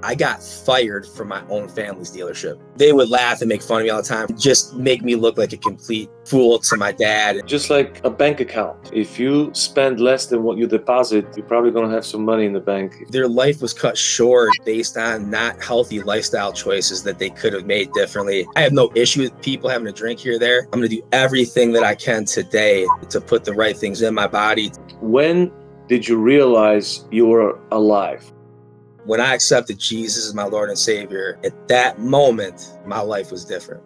I got fired from my own family's dealership. They would laugh and make fun of me all the time, just make me look like a complete fool to my dad. Just like a bank account. If you spend less than what you deposit, you're probably going to have some money in the bank. Their life was cut short based on not healthy lifestyle choices that they could have made differently. I have no issue with people having a drink here or there. I'm going to do everything that I can today to put the right things in my body. When did you realize you were alive? When I accepted Jesus as my Lord and Savior, at that moment, my life was different.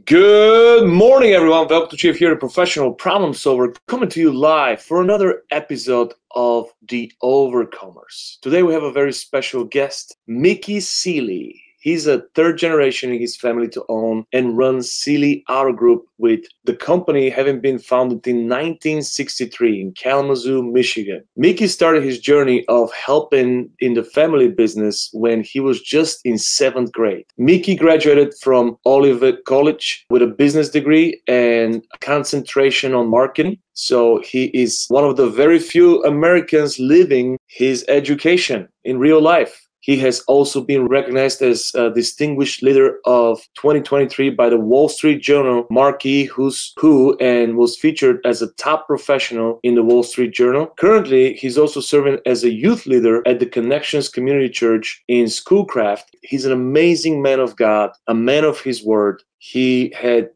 Good morning, everyone. Welcome to Chief here, the professional problem solver, coming to you live for another episode of The Overcomers. Today we have a very special guest, Mickey Seelye. He's a third generation in his family to own and runs Seelye Auto Group, with the company having been founded in 1963 in Kalamazoo, Michigan. Mickey started his journey of helping in the family business when he was just in 7th grade. Mickey graduated from Olivet College with a business degree and a concentration on marketing. So he is one of the very few Americans living his education in real life. He has also been recognized as a distinguished leader of 2023 by the Wall Street Journal marquee Who's Who, and was featured as a top professional in the Wall Street Journal. Currently, he's also serving as a youth leader at the Connections Community Church in Schoolcraft. He's an amazing man of God, a man of his word. He had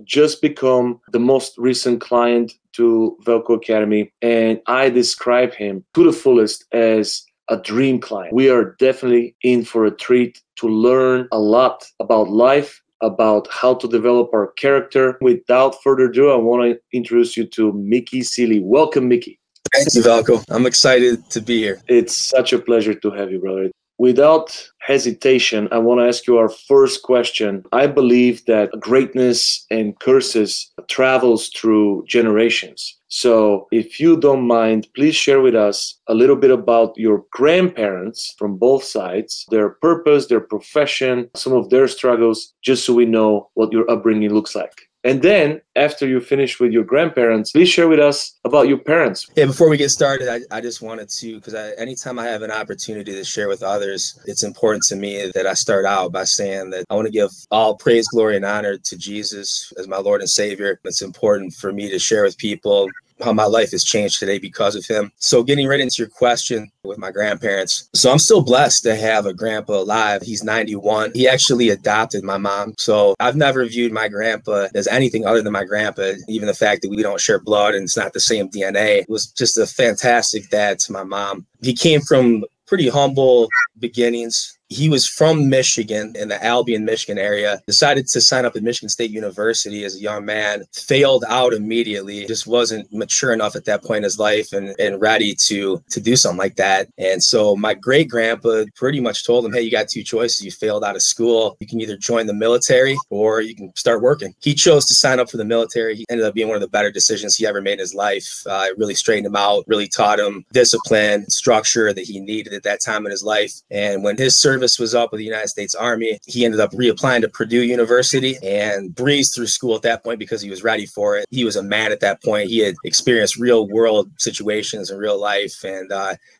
just become the most recent client to Velco Academy, and I describe him to the fullest as a dream client. We are definitely in for a treat to learn a lot about life, about how to develop our character. Without further ado, I want to introduce you to Mickey Seelye. Welcome, Mickey. Thank you, Velco. I'm excited to be here. It's such a pleasure to have you, brother. Without hesitation, I want to ask you our first question. I believe that greatness and curses travels through generations. So if you don't mind, please share with us a little bit about your grandparents from both sides, their purpose, their profession, some of their struggles, just so we know what your upbringing looks like. And then, after you finish with your grandparents, please share with us about your parents. Yeah, before we get started, I just wanted to, because anytime I have an opportunity to share with others, it's important to me that I start out by saying that I want to give all praise, glory, and honor to Jesus as my Lord and Savior. It's important for me to share with people how my life has changed today because of him. So getting right into your question with my grandparents. So I'm still blessed to have a grandpa alive. He's 91. He actually adopted my mom. So I've never viewed my grandpa as anything other than my grandpa. Even the fact that we don't share blood and it's not the same DNA was just a fantastic dad to my mom. He came from pretty humble beginnings. He was from Michigan, in the Albion, Michigan area, decided to sign up at Michigan State University as a young man, failed out immediately, just wasn't mature enough at that point in his life and ready to do something like that. And so my great grandpa pretty much told him, hey, you got two choices. You failed out of school. You can either join the military or you can start working. He chose to sign up for the military. He ended up being one of the better decisions he ever made in his life. It really straightened him out, really taught him discipline, structure that he needed at that time in his life. And when his service was up with the United States Army, he ended up reapplying to Purdue University and breezed through school at that point because he was ready for it. He was a man at that point. He had experienced real world situations in real life and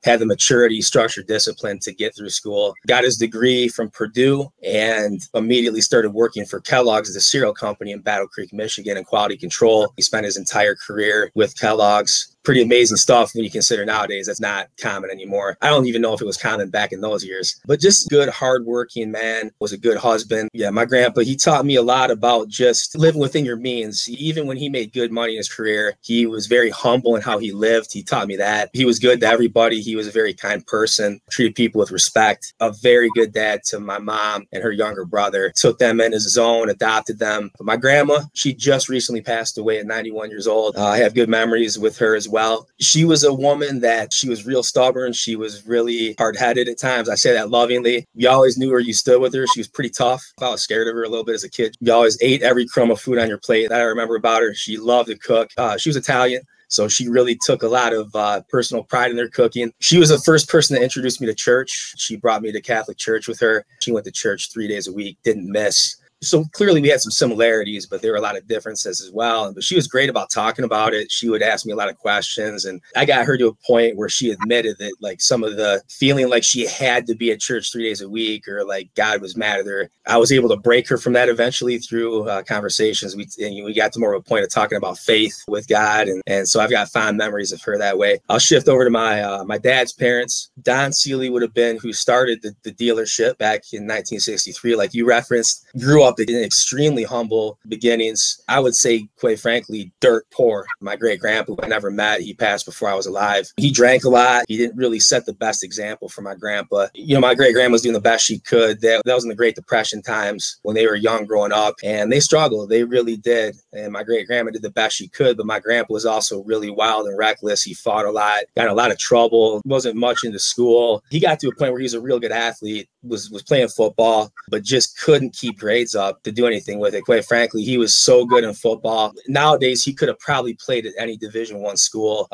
had the maturity, structure, discipline to get through school. Got his degree from Purdue and immediately started working for Kellogg's, the cereal company in Battle Creek, Michigan, in quality control. He spent his entire career with Kellogg's. Pretty amazing stuff when you consider nowadays that's not common anymore. I don't even know if it was common back in those years, but just good, hardworking man, was a good husband. Yeah, my grandpa, he taught me a lot about just living within your means. Even when he made good money in his career, he was very humble in how he lived. He taught me that. He was good to everybody. He was a very kind person, treated people with respect, a very good dad to my mom and her younger brother, took them in as his own, adopted them. But my grandma, she just recently passed away at 91 years old. I have good memories with her as well. She was a woman that she was real stubborn. She was really hard-headed at times. I say that lovingly. You always knew where you stood with her. She was pretty tough. I was scared of her a little bit as a kid. You always ate every crumb of food on your plate. That I remember about her. She loved to cook. She was Italian. So she really took a lot of personal pride in her cooking. She was the first person to introduce me to church. She brought me to Catholic church with her. She went to church 3 days a week, didn't miss. So clearly we had some similarities, but there were a lot of differences as well. But she was great about talking about it. She would ask me a lot of questions, and I got her to a point where she admitted that like some of the feeling like she had to be at church 3 days a week, or like God was mad at her. I was able to break her from that eventually through conversations. We got to more of a point of talking about faith with God, and so I've got fond memories of her that way. I'll shift over to my dad's parents. Don Seelye would have been who started the dealership back in 1963, like you referenced. Grew up in extremely humble beginnings. I would say, quite frankly, dirt poor. My great grandpa, who I never met, he passed before I was alive. He drank a lot. He didn't really set the best example for my grandpa. You know, my great grandma was doing the best she could. That was in the Great Depression times when they were young growing up, and they struggled. They really did. And my great grandma did the best she could, but my grandpa was also really wild and reckless. He fought a lot, got in a lot of trouble, wasn't much into school. He got to a point where he was a real good athlete, was playing football, but just couldn't keep grades up to do anything with it. Quite frankly, he was so good in football. Nowadays, he could have probably played at any Division I school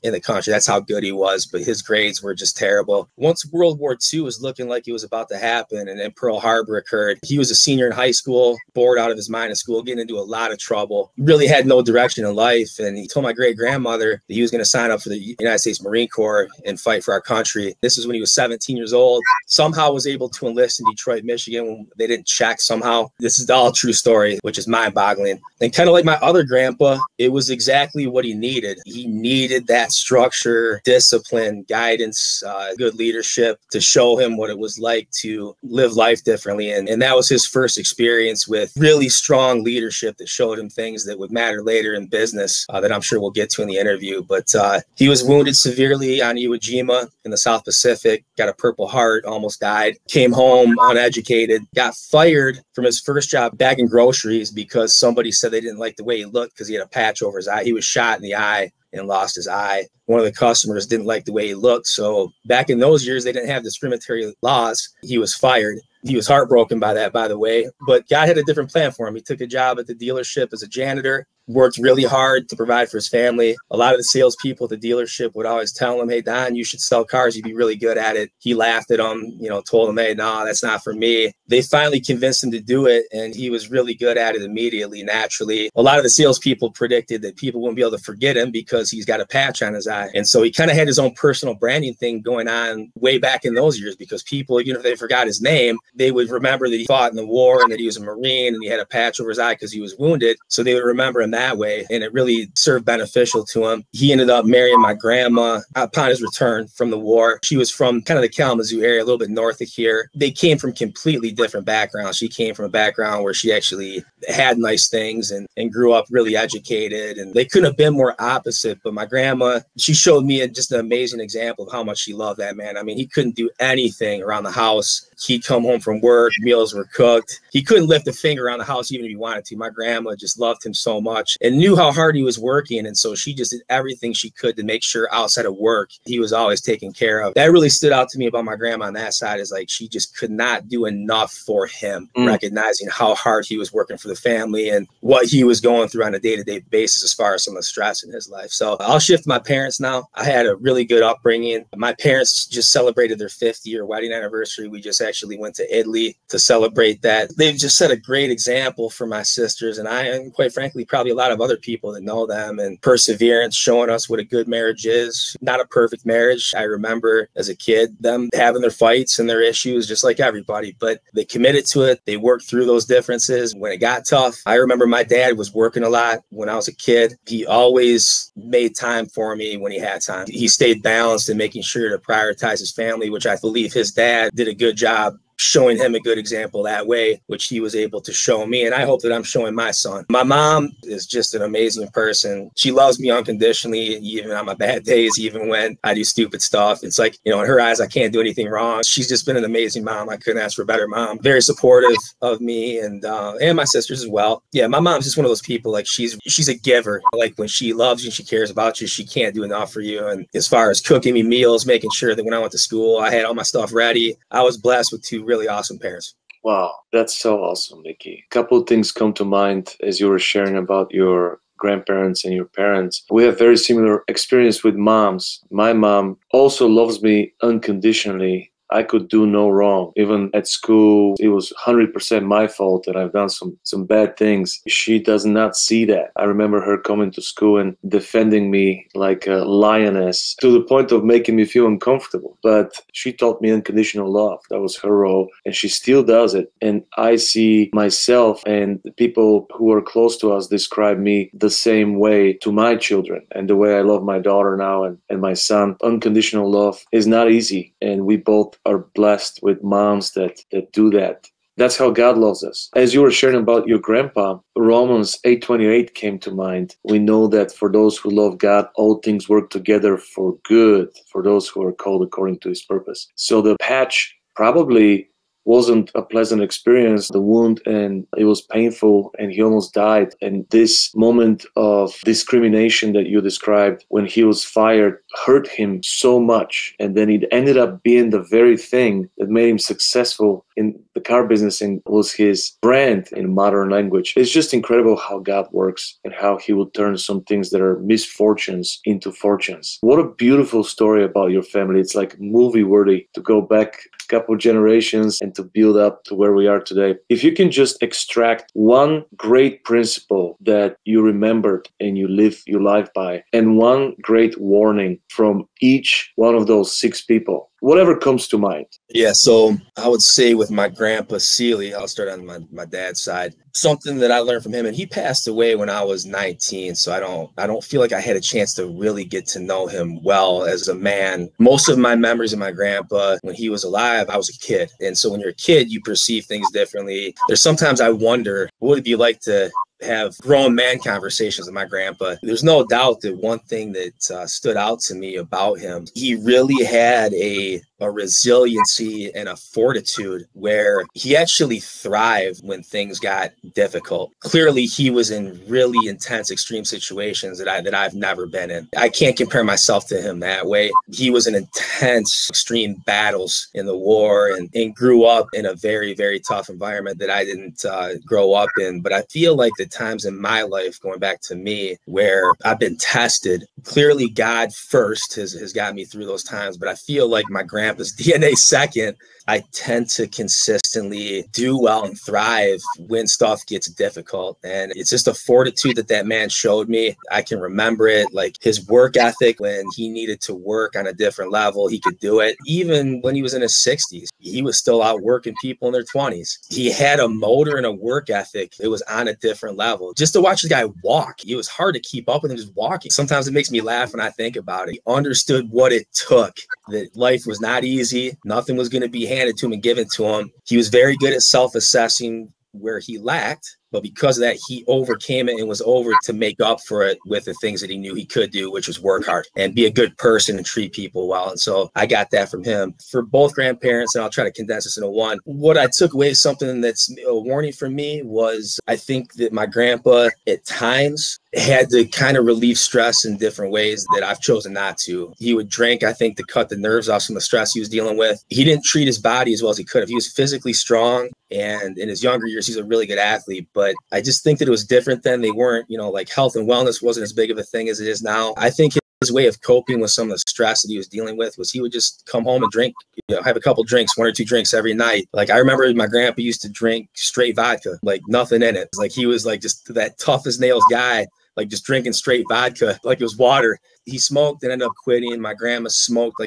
in the country. That's how good he was, but his grades were just terrible. Once World War II was looking like it was about to happen, and then Pearl Harbor occurred, he was a senior in high school, bored out of his mind in school, getting into a lot of trouble, really had no direction in life. And he told my great grandmother that he was going to sign up for the United States Marine Corps and fight for our country. This is when he was 17 years old. Somehow was able to enlist in Detroit, Michigan when they didn't check somehow. This is all true story, which is mind-boggling. And kind of like my other grandpa, it was exactly what he needed. He needed that structure, discipline, guidance, good leadership to show him what it was like to live life differently. And that was his first experience with really strong leadership that showed him things that would matter later in business that I'm sure we'll get to in the interview. But he was wounded severely on Iwo Jima in the South Pacific, got a Purple Heart, almost died, came home uneducated, got fired from his first job bagging groceries because somebody said they didn't like the way he looked because he had a patch over his eye. He was shot in the eye and lost his eye. One of the customers didn't like the way he looked. So back in those years, they didn't have discriminatory laws. He was fired. He was heartbroken by that, by the way, but God had a different plan for him. He took a job at the dealership as a janitor, worked really hard to provide for his family. A lot of the salespeople at the dealership would always tell him, hey, Don, you should sell cars. You'd be really good at it. He laughed at them, told him, hey, no, that's not for me. They finally convinced him to do it, and he was really good at it immediately, naturally. A lot of the salespeople predicted that people wouldn't be able to forget him because he's got a patch on his eye. And so he kind of had his own personal branding thing going on way back in those years, because people, even if they forgot his name, they would remember that he fought in the war and that he was a Marine and he had a patch over his eye because he was wounded. So they would remember him that way. And it really served beneficial to him. He ended up marrying my grandma upon his return from the war. She was from kind of the Kalamazoo area, a little bit north of here. They came from completely different backgrounds. She came from a background where she actually had nice things and grew up really educated. And they couldn't have been more opposite. But my grandma, she showed me just an amazing example of how much she loved that man. I mean, he couldn't do anything around the house. He'd come home from work, meals were cooked. He couldn't lift a finger around the house even if he wanted to. My grandma just loved him so much and knew how hard he was working. And so she just did everything she could to make sure outside of work, he was always taken care of. That really stood out to me about my grandma on that side, is like she just could not do enough for him, recognizing how hard he was working for the family and what he was going through on a day-to-day basis as far as some of the stress in his life. So I'll shift to my parents now. I had a really good upbringing. My parents just celebrated their 50-year wedding anniversary. We just actually went to Italy to celebrate that. They've just set a great example for my sisters and I, and quite frankly, probably a lot of other people that know them, and perseverance, showing us what a good marriage is. Not a perfect marriage. I remember as a kid, them having their fights and their issues just like everybody, but they committed to it. They worked through those differences when it got tough. I remember my dad was working a lot when I was a kid. He always made time for me when he had time. He stayed balanced in making sure to prioritize his family, which I believe his dad did a good job showing him a good example that way, which he was able to show me. And I hope that I'm showing my son. My mom is just an amazing person. She loves me unconditionally, even on my bad days, even when I do stupid stuff. It's like, in her eyes, I can't do anything wrong. She's just been an amazing mom. I couldn't ask for a better mom. Very supportive of me and my sisters as well. Yeah, my mom's just one of those people, like she's a giver. Like when she loves you, she cares about you, she can't do enough for you. And as far as cooking me meals, making sure that when I went to school, I had all my stuff ready. I was blessed with two really awesome parents. Wow, that's so awesome, Mickey. A couple of things come to mind as you were sharing about your grandparents and your parents. We have very similar experience with moms. My mom also loves me unconditionally. I could do no wrong. Even at school, it was 100% my fault that I've done some bad things. She does not see that. I remember her coming to school and defending me like a lioness to the point of making me feel uncomfortable. But she taught me unconditional love. That was her role, and she still does it. And I see myself and the people who are close to us describe me the same way to my children, and the way I love my daughter now and my son. Unconditional love is not easy, and we both are blessed with moms that do that. That's how God loves us. As you were sharing about your grandpa, Romans 8:28 came to mind. We know that for those who love God, all things work together for good, for those who are called according to his purpose. So the patch probably wasn't a pleasant experience, the wound, and it was painful, and he almost died. And this moment of discrimination that you described when he was fired hurt him so much. And then it ended up being the very thing that made him successful in the car business and was his brand in modern language. It's just incredible how God works and how he will turn some things that are misfortunes into fortunes. What a beautiful story about your family. It's like movie worthy to go back a couple generations and to build up to where we are today. If you can just extract one great principle that you remembered and you live your life by, and one great warning from each one of those 6 people, whatever comes to mind. Yeah, so I would say with my grandpa Seelye, I'll start on my dad's side. Something that I learned from him, and he passed away when I was 19, so I don't feel like I had a chance to really get to know him well as a man. Most of my memories of my grandpa, when he was alive, I was a kid. And so when you're a kid, you perceive things differently. There's sometimes I wonder, what would it be like to have grown man conversations with my grandpa? There's no doubt that one thing that stood out to me about him, he really had a resiliency and a fortitude where he actually thrived when things got difficult. Clearly, he was in really intense, extreme situations that I've never been in. I can't compare myself to him that way. He was in intense, extreme battles in the war and grew up in a very, very tough environment that I didn't grow up in. But I feel like the times in my life, going back to me, where I've been tested, clearly God first has got me through those times. But I feel like my grandpa's DNA second. I tend to consistently do well and thrive when stuff gets difficult. And it's just a fortitude that man showed me. I can remember it, like his work ethic. When he needed to work on a different level, he could do it. Even when he was in his 60s, he was still out working people in their 20s. He had a motor and a work ethic. It was on a different level. Just to watch the guy walk, it was hard to keep up with him just walking. Sometimes it makes me laugh when I think about it. He understood what it took, that life was not easy. Nothing was going to be handed to him and given to him. He was very good at self-assessing where he lacked, but because of that, he overcame it and was over to make up for it with the things that he knew he could do, which was work hard and be a good person and treat people well. And so I got that from him. For both grandparents, and I'll try to condense this into one, what I took away, something that's a warning for me, was I think that my grandpa at times had to kind of relieve stress in different ways that I've chosen not to. He would drink, I think, to cut the nerves off some of the stress he was dealing with. He didn't treat his body as well as he could have. He was physically strong, and in his younger years, he's a really good athlete. But I just think that it was different then. They weren't, like health and wellness wasn't as big of a thing as it is now. I think his way of coping with some of the stress that he was dealing with was he would just come home and drink, have a couple drinks, 1 or 2 drinks every night. Like I remember my grandpa used to drink straight vodka, like nothing in it. Like he was like just that tough as nails guy, like just drinking straight vodka like it was water. He smoked and ended up quitting. My grandma smoked,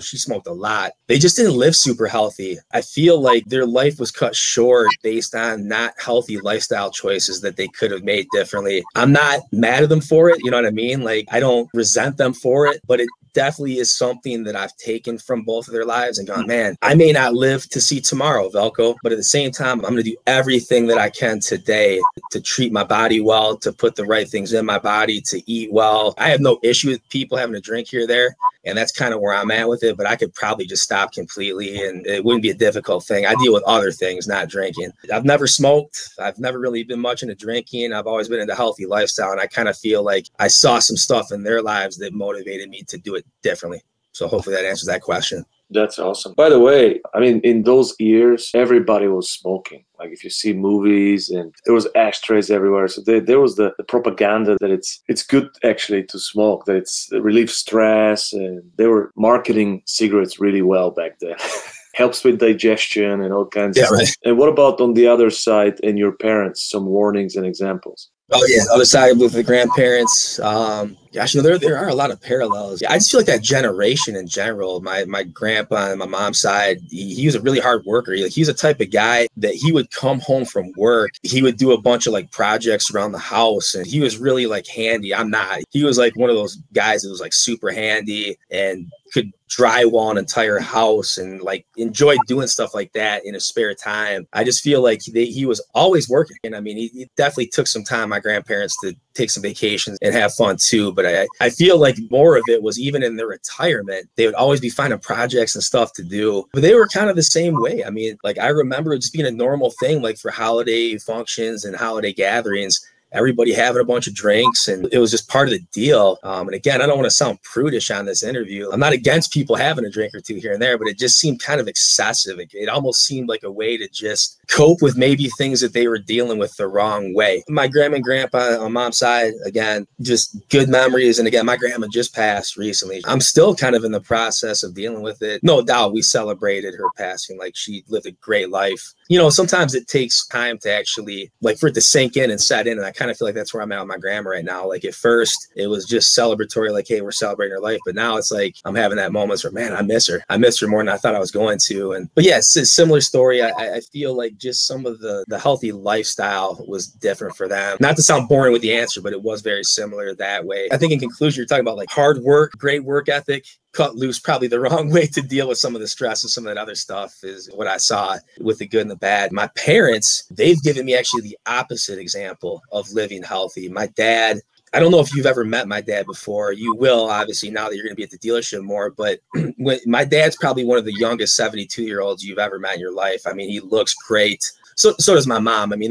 she smoked a lot. They just didn't live super healthy. I feel like their life was cut short based on not healthy lifestyle choices that they could have made differently. I'm not mad at them for it. You know what I mean? Like I don't resent them for it, but it definitely is something that I've taken from both of their lives and gone, man, I may not live to see tomorrow, Velko, but at the same time, I'm going to do everything that I can today to treat my body well, to put the right things in my body, to eat well. I have no issue with people having a drink here or there, and that's kind of where I'm at with it, but I could probably just stop completely and it wouldn't be a difficult thing. I deal with other things, not drinking. I've never smoked. I've never really been much into drinking. I've always been into healthy lifestyle, and I kind of feel like I saw some stuff in their lives that motivated me to do it differently. So hopefully that answers that question. That's awesome. By the way, I mean, in those years, everybody was smoking. Like if you see movies, and there was ashtrays everywhere. So there was the propaganda that it's good actually to smoke, that it's relieve stress, and they were marketing cigarettes really well back then. helps with digestion and all kinds Yeah, of stuff. right. And what about on the other side in your parents, some warnings and examples? Oh yeah, other side with the grandparents. Gosh, there are a lot of parallels. I just feel like that generation in general. My grandpa and my mom's side, he was a really hard worker. He was a type of guy that he would come home from work. He would do a bunch of like projects around the house, and he was really like handy. I'm not. He was like one of those guys that was like super handy and could drywall an entire house and like enjoyed doing stuff like that in his spare time. I just feel like he was always working. And I mean, he definitely took some time, my grandparents, to take some vacations and have fun too. But I feel like more of it was even in their retirement, they would always be finding projects and stuff to do. But they were kind of the same way. I mean, like I remember it just being a normal thing, like for holiday functions and holiday gatherings, everybody having a bunch of drinks, and it was just part of the deal. And again, I don't want to sound prudish on this interview. I'm not against people having a drink or two here and there, but it just seemed kind of excessive. It almost seemed like a way to just cope with maybe things that they were dealing with the wrong way. My grandma and grandpa on mom's side, again, just good memories. And again, my grandma just passed recently. I'm still kind of in the process of dealing with it. No doubt we celebrated her passing. Like, she lived a great life. You know, sometimes it takes time to actually, like, for it to sink in and set in. And I kind of feel like that's where I'm at with my grandma right now. Like, at first it was just celebratory, like, hey, we're celebrating her life. But now it's like I'm having that moments where, man, I miss her. I miss her more than I thought I was going to. But yeah, it's a similar story. I feel like just some of the healthy lifestyle was different for them. Not to sound boring with the answer, but it was very similar that way. I think in conclusion, you're talking about like hard work, great work ethic, cut loose, probably the wrong way to deal with some of the stress and some of that other stuff is what I saw with the good and the bad. My parents, they've given me actually the opposite example of living healthy. My dad, I don't know if you've ever met my dad before. You will, obviously, now that you're going to be at the dealership more. But my dad's probably one of the youngest 72-year-olds you've ever met in your life. I mean, he looks great. So does my mom. I mean,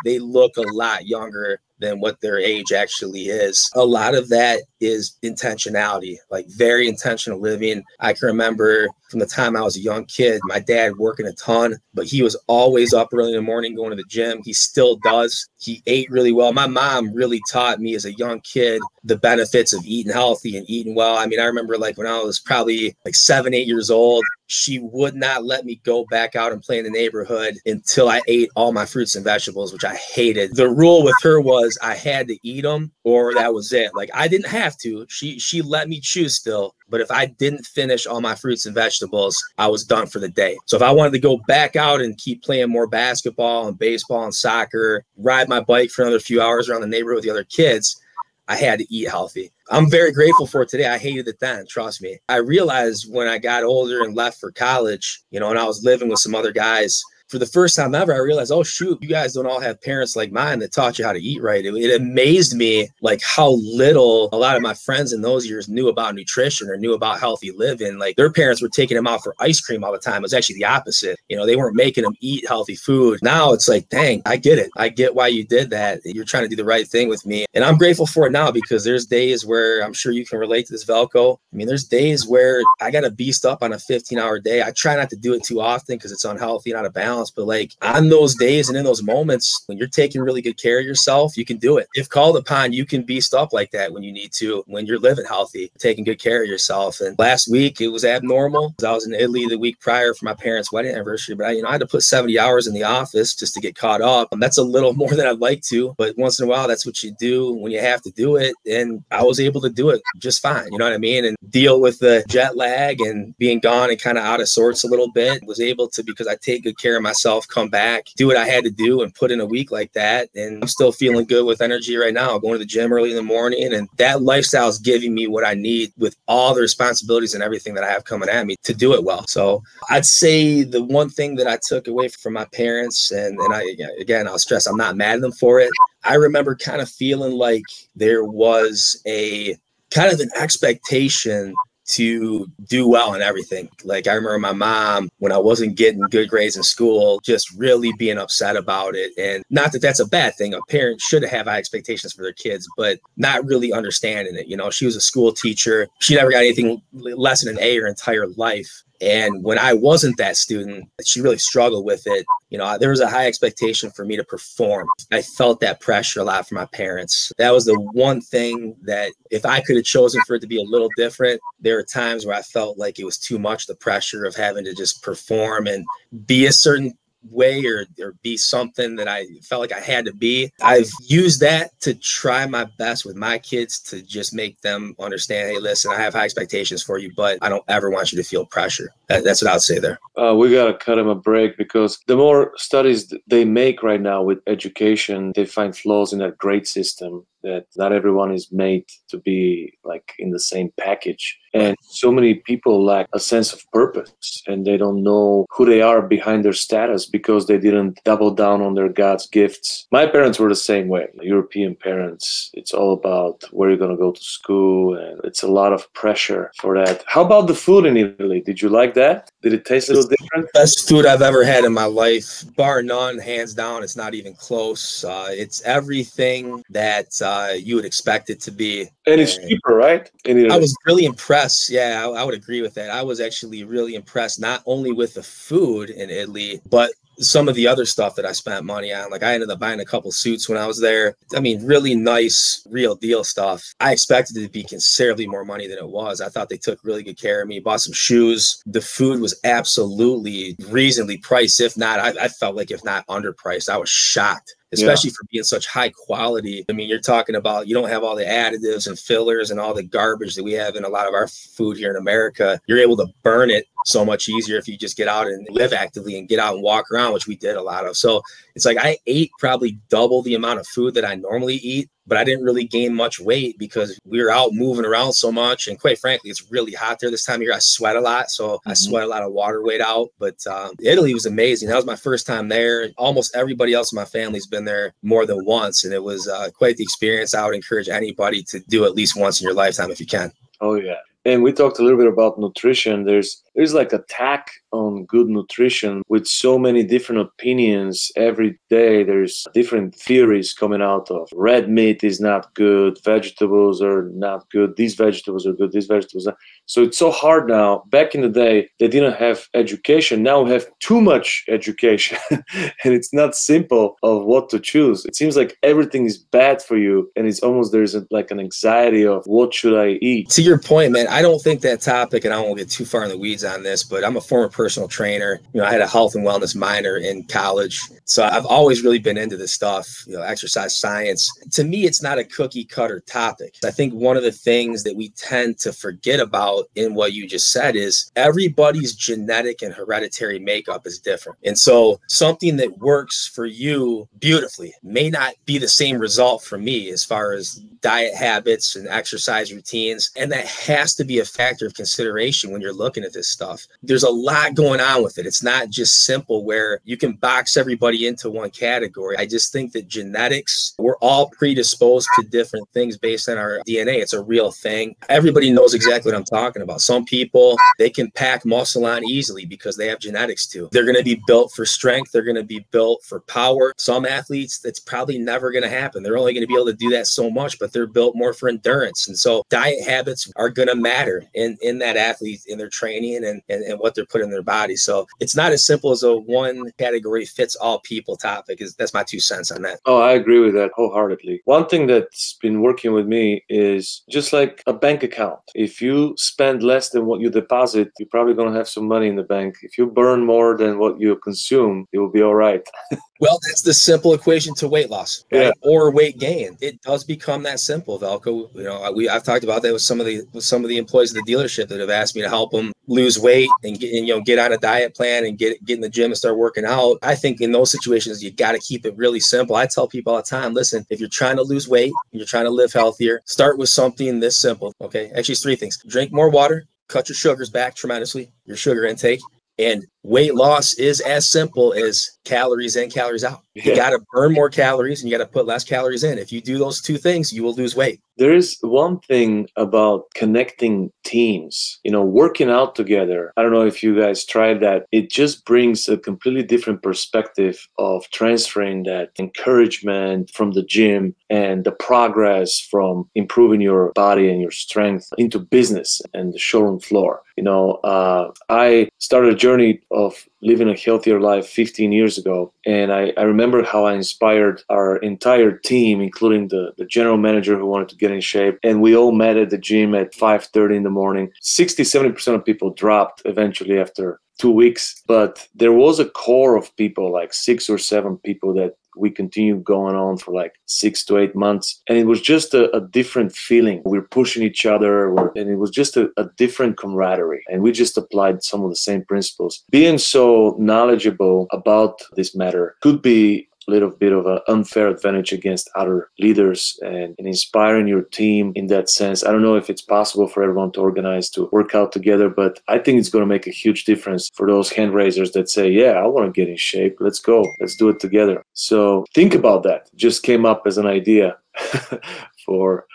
they look a lot younger than what their age actually is. A lot of that is intentionality, like very intentional living. I can remember from the time I was a young kid, my dad working a ton, but he was always up early in the morning going to the gym. He still does. He ate really well. My mom really taught me as a young kid the benefits of eating healthy and eating well. I mean, I remember like when I was probably like 7, 8 years old, she would not let me go back out and play in the neighborhood until I ate all my fruits and vegetables, which I hated. The rule with her was I had to eat them or that was it. Like, I didn't have to. She let me choose still. But if I didn't finish all my fruits and vegetables, I was done for the day. So if I wanted to go back out and keep playing more basketball and baseball and soccer, ride my bike for another few hours around the neighborhood with the other kids, I had to eat healthy. I'm very grateful for it today. I hated it then, trust me. I realized when I got older and left for college, you know, and I was living with some other guys, for the first time ever, I realized, oh, shoot, you guys don't all have parents like mine that taught you how to eat right. It amazed me like how little a lot of my friends in those years knew about nutrition or knew about healthy living. Like, their parents were taking them out for ice cream all the time. It was actually the opposite. You know, they weren't making them eat healthy food. Now it's like, dang, I get it. I get why you did that. You're trying to do the right thing with me. And I'm grateful for it now because there's days where I'm sure you can relate to this, Velko. I mean, there's days where I got to beast up on a 15-hour day. I try not to do it too often because it's unhealthy and out of balance. But like, on those days and in those moments when you're taking really good care of yourself, you can do it. If called upon, you can beast up like that when you need to, when you're living healthy, taking good care of yourself. And last week it was abnormal. I was in Italy the week prior for my parents' wedding anniversary, but I had to put 70 hours in the office just to get caught up. That's a little more than I'd like to, but once in a while, that's what you do when you have to do it. And I was able to do it just fine. You know what I mean? And deal with the jet lag and being gone and kind of out of sorts a little bit. Was able to, because I take good care of myself, come back, do what I had to do and put in a week like that. And I'm still feeling good with energy right now, going to the gym early in the morning. And that lifestyle is giving me what I need with all the responsibilities and everything that I have coming at me to do it well. So I'd say the one thing that I took away from my parents, and I'll stress, I'm not mad at them for it. I remember kind of feeling like there was a kind of an expectation to do well in everything. Like, I remember my mom, when I wasn't getting good grades in school, just really being upset about it. And not that that's a bad thing. A parent should have high expectations for their kids, but not really understanding it. You know, she was a school teacher. She never got anything less than an A her entire life. And when I wasn't that student, she really struggled with it. You know, there was a high expectation for me to perform. I felt that pressure a lot from my parents. That was the one thing that if I could have chosen for it to be a little different, there were times where I felt like it was too much, the pressure of having to just perform and be a certain way or be something that I felt like I had to be. I've used that to try my best with my kids to just make them understand, hey, listen, I have high expectations for you, but I don't ever want you to feel pressure. That's what I would say there. We got to cut him a break, because the more studies they make right now with education, they find flaws in that grade system, that not everyone is made to be like in the same package. And so many people lack a sense of purpose, and they don't know who they are behind their status because they didn't double down on their God's gifts. My parents were the same way. European parents, it's all about where you're going to go to school, and it's a lot of pressure for that. How about the food in Italy? Did you like that? Did it taste a little different? Best food I've ever had in my life, bar none, hands down. It's not even close. It's everything that you would expect it to be. And it's cheaper, right? I was really impressed. Yeah, I would agree with that. I was actually really impressed, not only with the food in Italy, but some of the other stuff that I spent money on. Like I ended up buying a couple suits when I was there. I mean, really nice, real deal stuff. I expected it to be considerably more money than it was. I thought they took really good care of me. Bought some shoes. The food was absolutely reasonably priced. If not, I felt like if not underpriced. I was shocked, especially for being such high quality. I mean, you're talking about, you don't have all the additives and fillers and all the garbage that we have in a lot of our food here in America. You're able to burn it so much easier if you just get out and live actively and get out and walk around, which we did a lot of. So it's like I ate probably double the amount of food that I normally eat, but I didn't really gain much weight because we were out moving around so much. And quite frankly, it's really hot there this time of year. I sweat a lot. So I sweat a lot of water weight out. But Italy was amazing. That was my first time there. Almost everybody else in my family's been there more than once. And it was quite the experience. I would encourage anybody to do at least once in your lifetime if you can. Oh, yeah. And we talked a little bit about nutrition. There's like attack on good nutrition with so many different opinions every day. There's different theories coming out of red meat is not good, vegetables are not good, these vegetables are good, these vegetables are. So it's so hard now. Back in the day, they didn't have education. Now we have too much education and it's not simple of what to choose. It seems like everything is bad for you, and it's almost there's like an anxiety of what should I eat. To your point, man, I don't think that topic, and I won't get too far in the weeds on this, but I'm a former personal trainer. You know, I had a health and wellness minor in college. So I've always really been into this stuff, you know, exercise science. To me, it's not a cookie cutter topic. I think one of the things that we tend to forget about in what you just said is everybody's genetic and hereditary makeup is different. And so something that works for you beautifully may not be the same result for me as far as diet habits and exercise routines. And that has to be a factor of consideration when you're looking at this stuff. There's a lot going on with it. It's not just simple where you can box everybody into one category. I just think that genetics, we're all predisposed to different things based on our DNA. It's a real thing. Everybody knows exactly what I'm talking about. Some people, they can pack muscle on easily because they have genetics too. They're going to be built for strength. They're going to be built for power. Some athletes, that's probably never going to happen. They're only going to be able to do that so much, but they're built more for endurance. And so diet habits are going to matter in that athlete, in their training and what they're putting in their body. So it's not as simple as a one category fits all people topic. That's my 2 cents on that. Oh, I agree with that wholeheartedly. One thing that's been working with me is just like a bank account. If you spend less than what you deposit, you're probably going to have some money in the bank. If you burn more than what you consume, it will be all right. Well, that's the simple equation to weight loss, right? Or weight gain. It does become that simple, Velko. You know, I've talked about that with some of the employees of the dealership that have asked me to help them lose weight and get on a diet plan and get in the gym and start working out. I think in those situations, you got to keep it really simple. I tell people all the time, listen, if you're trying to lose weight, you're trying to live healthier, start with something this simple. Okay, actually, it's 3 things: drink more water, cut your sugars back tremendously, your sugar intake, and weight loss is as simple as calories in, calories out. You got to burn more calories and you got to put less calories in. If you do those two things, you will lose weight. There is one thing about connecting teams, working out together. I don't know if you guys tried that. It just brings a completely different perspective of transferring that encouragement from the gym and the progress from improving your body and your strength into business and the showroom floor. I started a journey of living a healthier life 15 years ago. And I remember how I inspired our entire team, including the general manager who wanted to get in shape. And we all met at the gym at 5:30 in the morning. 60-70% of people dropped eventually after 2 weeks. But there was a core of people, like 6 or 7 people, that we continued going on for like 6 to 8 months. And it was just a different feeling. We were pushing each other, and it was just a different camaraderie. And we just applied some of the same principles. Being so knowledgeable about this matter could be a little bit of an unfair advantage against other leaders, and inspiring your team in that sense. I don't know if it's possible for everyone to organize to work out together, but I think it's going to make a huge difference for those hand raisers that say, yeah, I want to get in shape. Let's go. Let's do it together. So think about that. Just came up as an idea for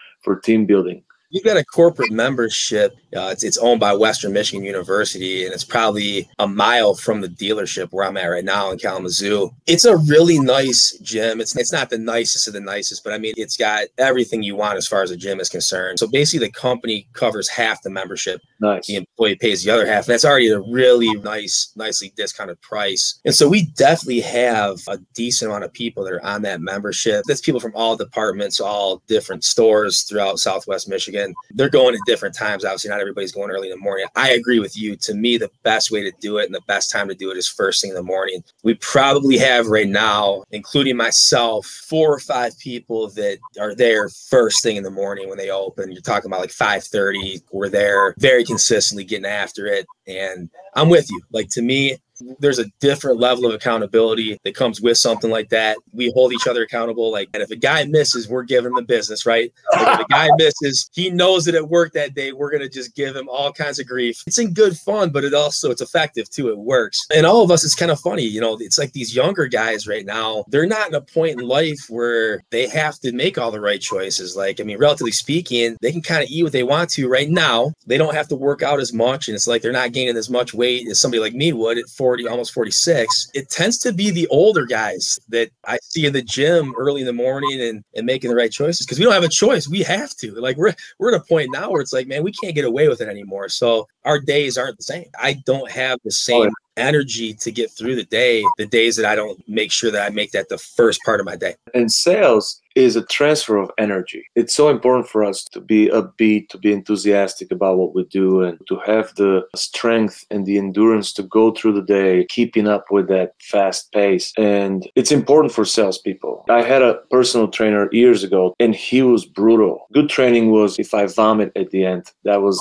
team building. You've got a corporate membership. It's owned by Western Michigan University, and it's probably a mile from the dealership where I'm at right now in Kalamazoo. It's a really nice gym. It's not the nicest of the nicest, but I mean, it's got everything you want as far as a gym is concerned. So basically, the company covers half the membership. Nice. The employee pays the other half. And that's already a really nicely discounted price. And so we definitely have a decent amount of people that are on that membership. That's people from all departments, all different stores throughout Southwest Michigan. They're going at different times. Obviously, not everybody's going early in the morning. I agree with you. To me, the best way to do it and the best time to do it is first thing in the morning. We probably have right now, including myself, 4 or 5 people that are there first thing in the morning when they open. You're talking about like 5:30. We're there very consistently getting after it. And I'm with you. Like, to me, there's a different level of accountability that comes with something like that. We hold each other accountable. Like, and if a guy misses, we're giving him the business, right? Like, if a guy misses, he knows that at work that day, we're going to just give him all kinds of grief. It's in good fun, but it's effective too. It works. And all of us, it's kind of funny. It's like these younger guys right now, they're not in a point in life where they have to make all the right choices. Like, I mean, relatively speaking, they can kind of eat what they want to right now. They don't have to work out as much. And it's like, they're not gaining as much weight as somebody like me would at 40, almost 46. It tends to be the older guys that I see in the gym early in the morning and making the right choices, because we don't have a choice. We have to. Like, we're at a point now where it's like, man, we can't get away with it anymore. So our days aren't the same. I don't have the same energy to get through the day, the days that I don't make sure that I make that the first part of my day. And sales is a transfer of energy. It's so important for us to be upbeat, to be enthusiastic about what we do, and to have the strength and the endurance to go through the day, keeping up with that fast pace. And it's important for salespeople. I had a personal trainer years ago, and he was brutal. Good training was if I vomit at the end. That was,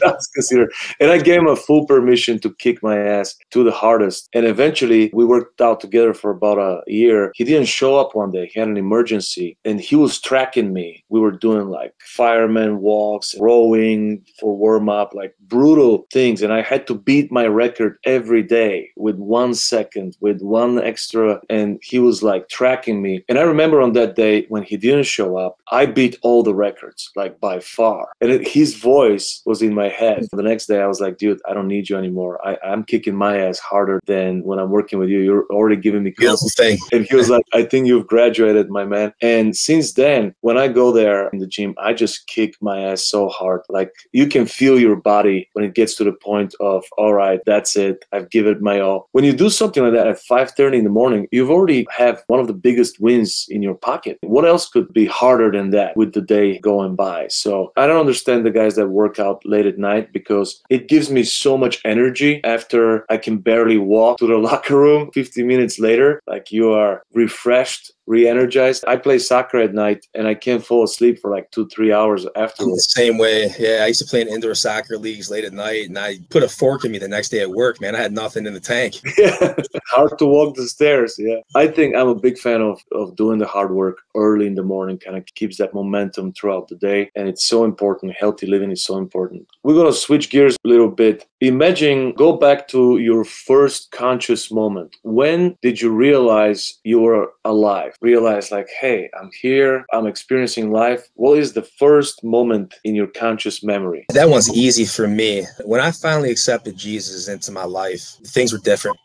that was considered. And I gave him a full permission to kick my ass to the hardest. And eventually, we worked out together for about a year. He didn't show up one day. He had an emergency, and he was tracking me. We were doing like fireman walks, rowing for warm-up, like brutal things. And I had to beat my record every day with 1 second, with 1 extra. And he was like tracking me. And I remember on that day when he didn't show up, I beat all the records, like by far. And his voice was in my head. The next day I was like, dude, I don't need you anymore. I'm kicking my ass harder than when I'm working with you. You're already giving me thing. And he was like, I think you've graduated, my man. And since then, when I go there in the gym, I just kick my ass so hard. Like, you can feel your body when it gets to the point of, all right, that's it. I've given it my all. When you do something like that at 5:30 in the morning, you've already have one of the biggest wins in your pocket. What else could be harder than that with the day going by? So I don't understand the guys that work out late at night, because it gives me so much energy after I can barely walk to the locker room 50 minutes later. Like, you are refreshed re-energized. I play soccer at night and I can't fall asleep for like 2-3 hours I'm afterwards. the same way. Yeah, I used to play in indoor soccer leagues late at night, and I put a fork in me the next day at work, man. I had nothing in the tank. Yeah, hard to walk the stairs. Yeah, I think I'm a big fan of doing the hard work early in the morning. Kind of keeps that momentum throughout the day, and it's so important. Healthy living is so important. We're gonna switch gears a little bit. Imagine, go back to your first conscious moment. When did you realize you were alive? Realize like, hey, I'm here, I'm experiencing life. What is the first moment in your conscious memory? That one's easy for me. When I finally accepted Jesus into my life, things were different.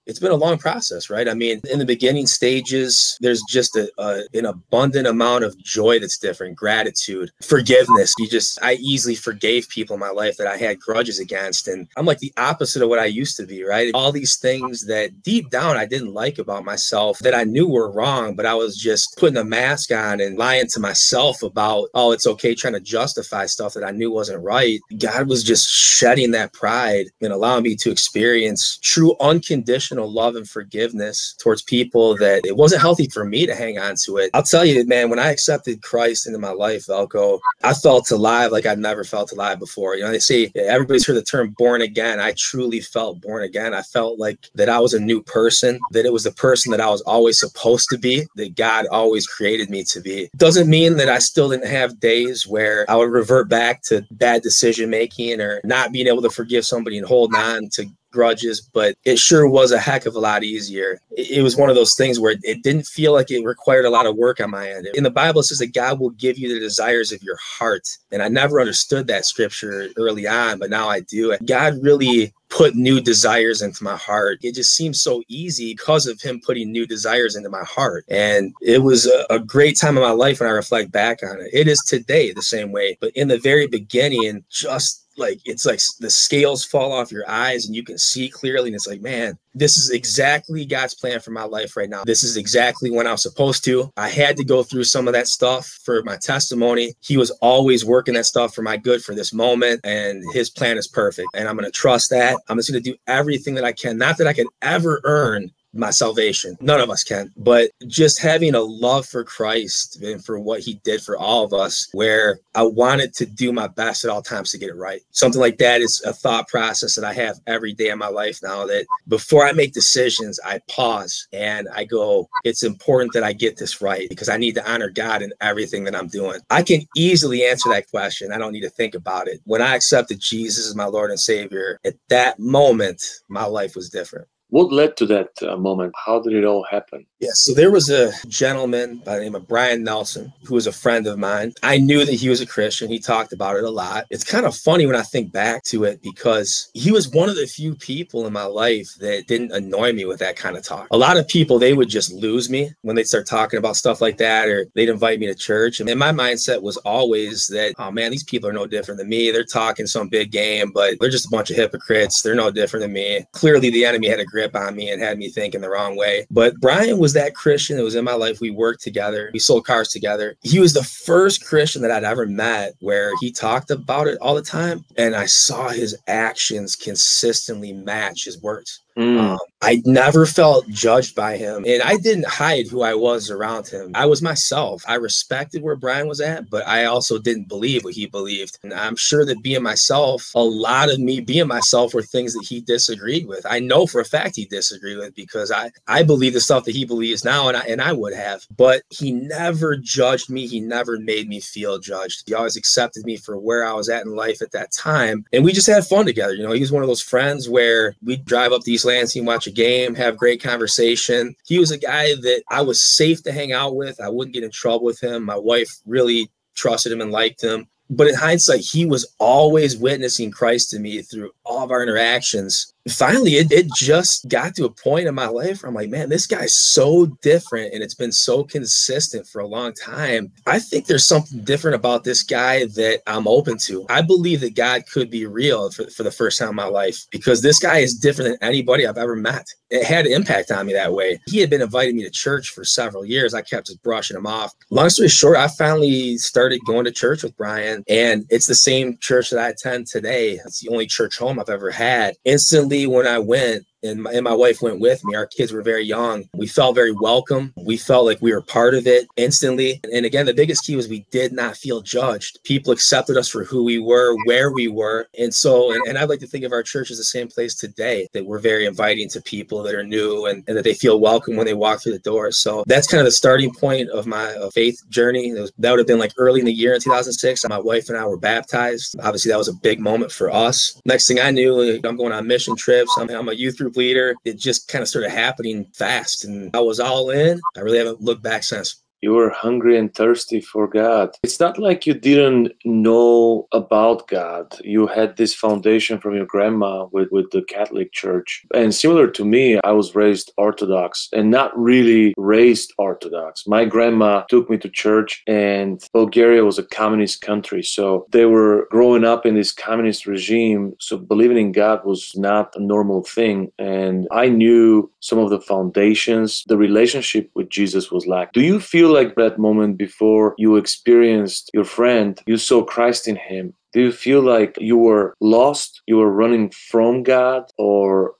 It's been a long process, right? I mean, in the beginning stages, there's just an abundant amount of joy that's different, gratitude, forgiveness. I easily forgave people in my life that I had grudges against. And I'm like the opposite of what I used to be, right? All these things that deep down I didn't like about myself that I knew were wrong, but I was just putting a mask on and lying to myself about, oh, it's okay, trying to justify stuff that I knew wasn't right. God was just shedding that pride and allowing me to experience true unconditional love and forgiveness towards people that it wasn't healthy for me to hang on to it. I'll tell you, man, when I accepted Christ into my life, Velko, I felt alive like I'd never felt alive before. You know, they say everybody's heard the term born again. I truly felt born again. I felt like that I was a new person, that it was the person that I was always supposed to be, that God always created me to be. Doesn't mean that I still didn't have days where I would revert back to bad decision making or not being able to forgive somebody and holding on to grudges, but it sure was a heck of a lot easier. It was one of those things where it didn't feel like it required a lot of work on my end. In the Bible, it says that God will give you the desires of your heart. And I never understood that scripture early on, but now I do. God really put new desires into my heart. It just seems so easy because of him putting new desires into my heart. And it was a great time in my life when I reflect back on it. It is today the same way. But in the very beginning, just like it's like the scales fall off your eyes and you can see clearly. And it's like, man, this is exactly God's plan for my life right now. This is exactly when I was supposed to. I had to go through some of that stuff for my testimony. He was always working that stuff for my good for this moment. And his plan is perfect. And I'm going to trust that. I'm just going to do everything that I can. Not that I can ever earn my salvation. None of us can. But just having a love for Christ and for what he did for all of us, where I wanted to do my best at all times to get it right. Something like that is a thought process that I have every day in my life now, that before I make decisions, I pause and I go, it's important that I get this right because I need to honor God in everything that I'm doing. I can easily answer that question. I don't need to think about it. When I accepted Jesus as my Lord and Savior, at that moment, my life was different. What led to that moment? How did it all happen? Yeah, so there was a gentleman by the name of Brian Nelson who was a friend of mine. I knew that he was a Christian. He talked about it a lot. It's kind of funny when I think back to it because he was one of the few people in my life that didn't annoy me with that kind of talk. A lot of people, they would just lose me when they start talking about stuff like that, or they'd invite me to church. And my mindset was always that, oh man, these people are no different than me. They're talking some big game, but they're just a bunch of hypocrites. They're no different than me. Clearly, the enemy had a grip on me and had me thinking the wrong way. But Brian was that Christian that was in my life. We worked together. We sold cars together. He was the first Christian that I'd ever met where he talked about it all the time. And I saw his actions consistently match his words. I never felt judged by him, and I didn't hide who I was around him. I was myself. I respected where Brian was at, but I also didn't believe what he believed. And I'm sure that being myself, a lot of me being myself were things that he disagreed with. I know for a fact he disagreed with because I believe the stuff that he believes now, and I would have. But he never judged me. He never made me feel judged. He always accepted me for where I was at in life at that time, and we just had fun together. You know, he was one of those friends where we'd drive up to East Lansing, watch a game, have great conversation. He was a guy that I was safe to hang out with. I wouldn't get in trouble with him. My wife really trusted him and liked him. But in hindsight, he was always witnessing Christ to me through all of our interactions. Finally, it just got to a point in my life where I'm like, man, this guy's so different and it's been so consistent for a long time. I think there's something different about this guy that I'm open to. I believe that God could be real for the first time in my life because this guy is different than anybody I've ever met. It had an impact on me that way. He had been inviting me to church for several years. I kept just brushing him off. Long story short, I finally started going to church with Brian, and it's the same church that I attend today. It's the only church home I've ever had. Instantly, when I went and my wife went with me. Our kids were very young. We felt very welcome. We felt like we were part of it instantly. And again, the biggest key was we did not feel judged. People accepted us for who we were, where we were. And so, and I'd like to think of our church as the same place today, that we're very inviting to people that are new and that they feel welcome when they walk through the door. So that's kind of the starting point of my faith journey. That would have been like early in the year in 2006. My wife and I were baptized. Obviously, that was a big moment for us. Next thing I knew, I'm going on mission trips. I'm a youth group leader. It just kind of started happening fast. And I was all in. I really haven't looked back since. You were hungry and thirsty for God. It's not like you didn't know about God. You had this foundation from your grandma with the Catholic Church. And similar to me, I was raised Orthodox and not really raised Orthodox. My grandma took me to church, and Bulgaria was a communist country. So they were growing up in this communist regime. So believing in God was not a normal thing. And I knew some of the foundations. The relationship with Jesus was lacking. Do you feel like that moment before you experienced your friend, you saw Christ in him? Do you feel like you were lost, you were running from God, or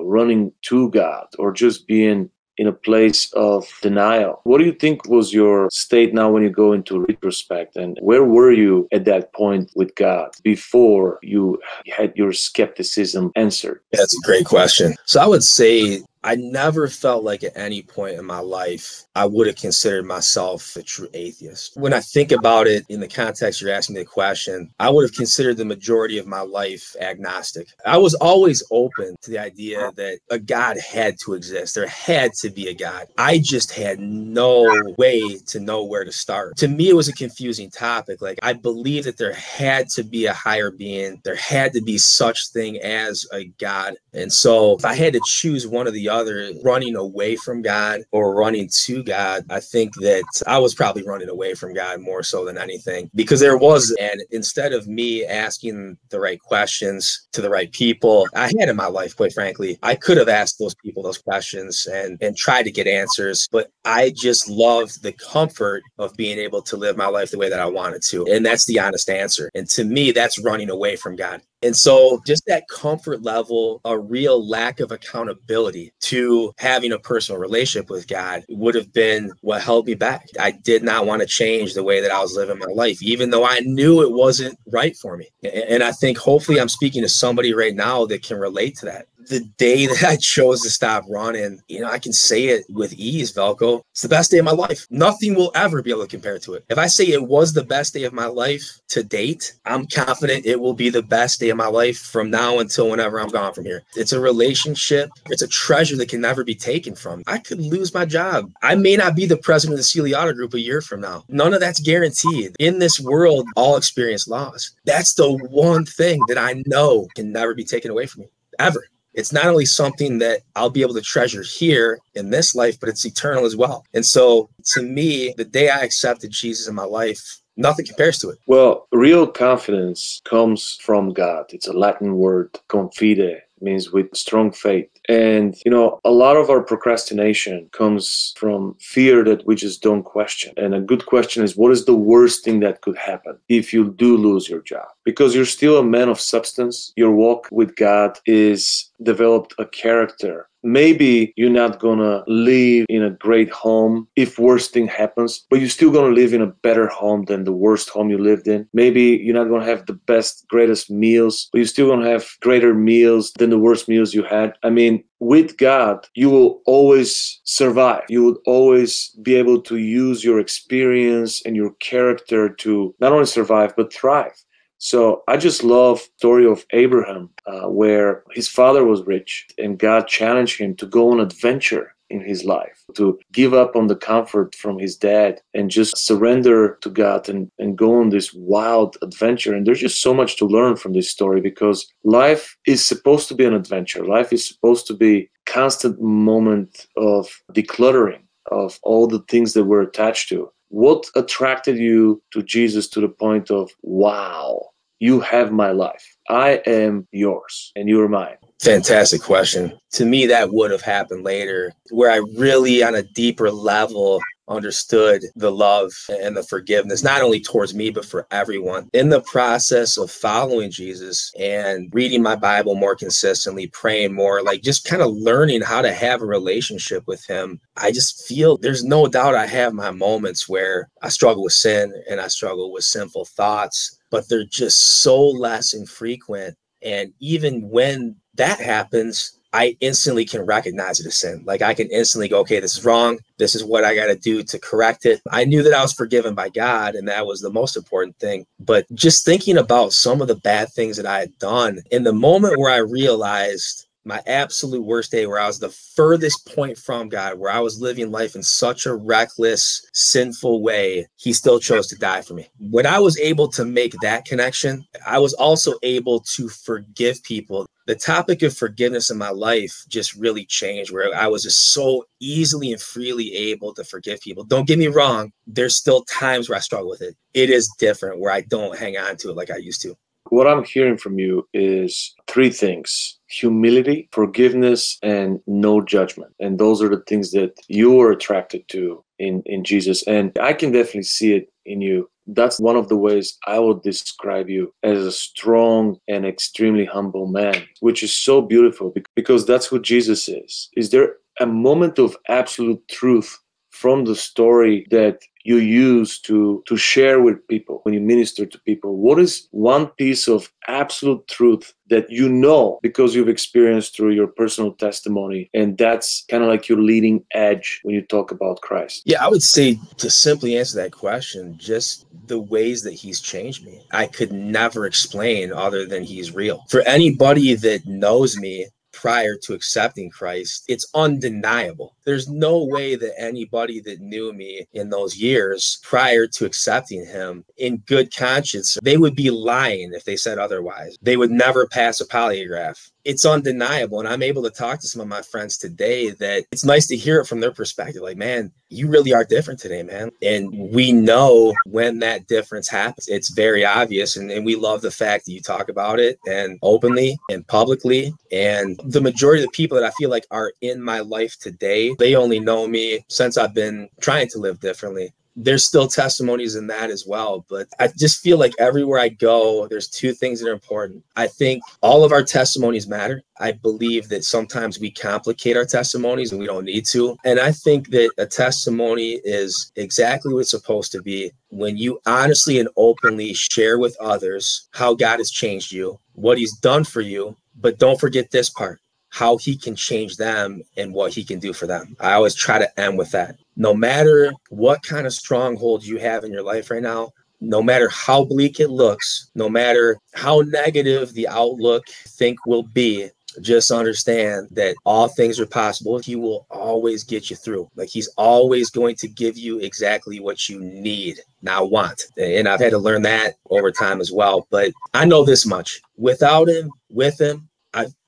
running to God, or just being in a place of denial? What do you think was your state now when you go into retrospect? And where were you at that point with God before you had your skepticism answered? That's a great question. So I would say I never felt like at any point in my life I would have considered myself a true atheist. When I think about it in the context you're asking the question, I would have considered the majority of my life agnostic. I was always open to the idea that a God had to exist. There had to be a God. I just had no way to know where to start. To me, it was a confusing topic. Like, I believed that there had to be a higher being. There had to be such thing as a God. And so if I had to choose one or the other, running away from God or running to God, I think that I was probably running away from God more so than anything, because there was, and instead of me asking the right questions to the right people I had in my life, quite frankly, I could have asked those people those questions and tried to get answers, but I just loved the comfort of being able to live my life the way that I wanted to. And that's the honest answer. And to me, that's running away from God. And so just that comfort level, a real lack of accountability to having a personal relationship with God would have been what held me back. I did not want to change the way that I was living my life, even though I knew it wasn't right for me. And I think hopefully I'm speaking to somebody right now that can relate to that. The day that I chose to stop running, I can say it with ease, Velko. It's the best day of my life. Nothing will ever be able to compare to it. If I say it was the best day of my life to date, I'm confident it will be the best day of my life from now until whenever I'm gone from here. It's a relationship. It's a treasure that can never be taken from. I could lose my job. I may not be the president of the Seelye Auto Group a year from now. None of that's guaranteed. In this world, all experience loss. That's the one thing that I know can never be taken away from me, ever. It's not only something that I'll be able to treasure here in this life, but it's eternal as well. And so to me, the day I accepted Jesus in my life, nothing compares to it. Well, real confidence comes from God. It's a Latin word, confide, means with strong faith. And, a lot of our procrastination comes from fear that we just don't question. And a good question is, what is the worst thing that could happen if you do lose your job? Because you're still a man of substance. Your walk with God is developed a character. Maybe you're not gonna live in a great home if worst thing happens, but you're still gonna live in a better home than the worst home you lived in. Maybe you're not gonna have the best, greatest meals, but you're still gonna have greater meals than the worst meals you had. I mean, with God, you will always survive. You will always be able to use your experience and your character to not only survive, but thrive. So I just love the story of Abraham, where his father was rich and God challenged him to go on adventure in his life, to give up on the comfort from his dad and just surrender to God and go on this wild adventure. And there's just so much to learn from this story, because life is supposed to be an adventure. Life is supposed to be constant moment of decluttering of all the things that we're attached to. What attracted you to Jesus to the point of, wow, you have my life. I am yours and you are mine? Fantastic question. To me, that would have happened later, where I really, on a deeper level, understood the love and the forgiveness, not only towards me, but for everyone. In the process of following Jesus and reading my Bible more consistently, praying more, like just kind of learning how to have a relationship with him, I just feel there's no doubt I have my moments where I struggle with sin and I struggle with sinful thoughts, but they're just so less infrequent. And even when that happens, I instantly can recognize it as sin. Like I can instantly go, okay, this is wrong. This is what I got to do to correct it. I knew that I was forgiven by God, and that was the most important thing. But just thinking about some of the bad things that I had done, in the moment where I realized my absolute worst day, where I was the furthest point from God, where I was living life in such a reckless, sinful way, he still chose to die for me. When I was able to make that connection, I was also able to forgive people. The topic of forgiveness in my life just really changed, where I was just so easily and freely able to forgive people. Don't get me wrong, there's still times where I struggle with it. It is different, where I don't hang on to it like I used to. What I'm hearing from you is three things: humility, forgiveness, and no judgment. And those are the things that you are attracted to in Jesus. And I can definitely see it in you. That's one of the ways I would describe you, as a strong and extremely humble man, which is so beautiful because that's who Jesus is. Is there a moment of absolute truth from the story that you use to share with people when you minister to people? What is one piece of absolute truth that you know because you've experienced through your personal testimony, and that's kind of like your leading edge when you talk about Christ? Yeah, I would say, to simply answer that question, just the ways that he's changed me. I could never explain other than he's real. For anybody that knows me prior to accepting Christ, it's undeniable. There's no way that anybody that knew me in those years prior to accepting him in good conscience, they would be lying if they said otherwise. They would never pass a polygraph. It's undeniable. And I'm able to talk to some of my friends today that it's nice to hear it from their perspective. Like, man, you really are different today, man. And we know when that difference happens. It's very obvious. And we love the fact that you talk about it and openly and publicly. And the majority of the people that I feel like are in my life today, they only know me since I've been trying to live differently. There's still testimonies in that as well. But I just feel like everywhere I go, there's two things that are important. I think all of our testimonies matter. I believe that sometimes we complicate our testimonies and we don't need to. And I think that a testimony is exactly what it's supposed to be when you honestly and openly share with others how God has changed you, what he's done for you. But don't forget this part: how he can change them and what he can do for them. I always try to end with that. No matter what kind of stronghold you have in your life right now, no matter how bleak it looks, no matter how negative the outlook think will be, just understand that all things are possible. He will always get you through. Like, he's always going to give you exactly what you need, not want. And I've had to learn that over time as well. But I know this much: without him, with him,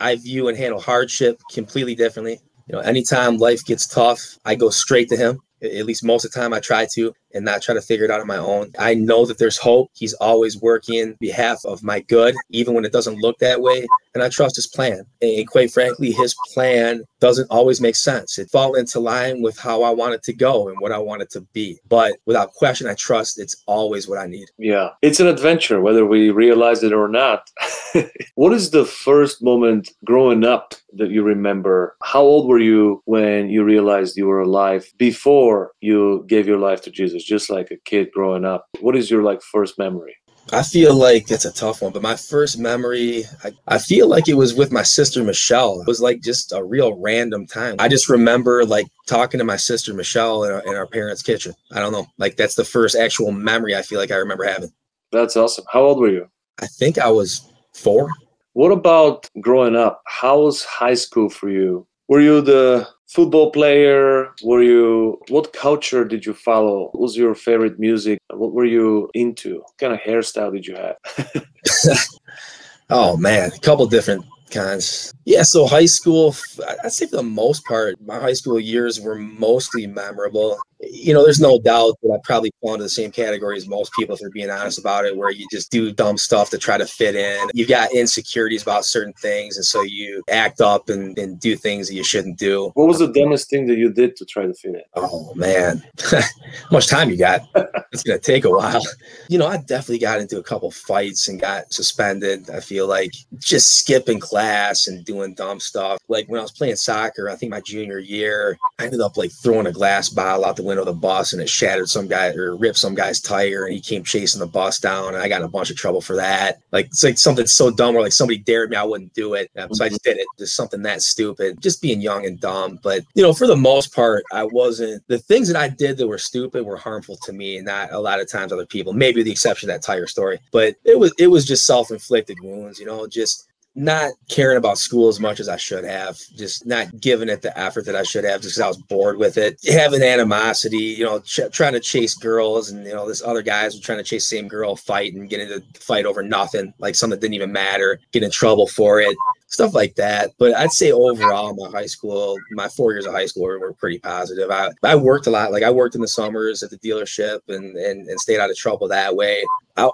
I view and handle hardship completely differently. You know, anytime life gets tough, I go straight to him. At least most of the time I try to, and not try to figure it out on my own. I know that there's hope. He's always working on behalf of my good, even when it doesn't look that way. And I trust his plan. And quite frankly, his plan doesn't always make sense. It falls into line with how I want it to go and what I want it to be. But without question, I trust it's always what I need. Yeah, it's an adventure, whether we realize it or not. What is the first moment growing up that you remember? How old were you when you realized you were alive before you gave your life to Jesus, just like a kid growing up? What is your first memory? I feel like it's a tough one, but my first memory, I feel like it was with my sister Michelle. It was just a real random time. I just remember talking to my sister Michelle in our parents' kitchen. I don't know, that's the first actual memory I feel like I remember having. That's awesome. How old were you? I think I was 4. What about growing up? How was high school for you? Were you the football player? What culture did you follow? What was your favorite music? What were you into? What kind of hairstyle did you have? Oh man, a couple different kinds. Yeah, so high school, I'd say for the most part, my high school years were mostly memorable. there's no doubt that I probably fall into the same category as most people, if they're being honest about it, where you just do dumb stuff to try to fit in. You've got insecurities about certain things, and so you act up and do things that you shouldn't do. What was the dumbest thing that you did to try to fit in? Oh, man. How much time you got? It's going to take a while. I definitely got into a couple fights and got suspended. I feel like just skipping class and doing dumb stuff. Like when I was playing soccer, I think my junior year, I ended up like throwing a glass bottle out the window of the bus, and it shattered some guy or ripped some guy's tire, and he came chasing the bus down, and I got in a bunch of trouble for that. Like it's like something so dumb where like somebody dared me, I wouldn't do it. So I just did it. Just something that stupid, just being young and dumb. But for the most part, I wasn't. The things that I did that were stupid were harmful to me, and not a lot of times other people. Maybe with the exception of that tire story, but it was just self-inflicted wounds. Just not caring about school as much as I should have, just not giving it the effort that I should have, just because I was bored with it, having animosity, trying to chase girls, and this other guys were trying to chase the same girl, fight and get into a fight over nothing, like something that didn't even matter, get in trouble for it, stuff like that. But I'd say overall, my 4 years of high school were pretty positive. I worked a lot. Like I worked in the summers at the dealership and stayed out of trouble that way.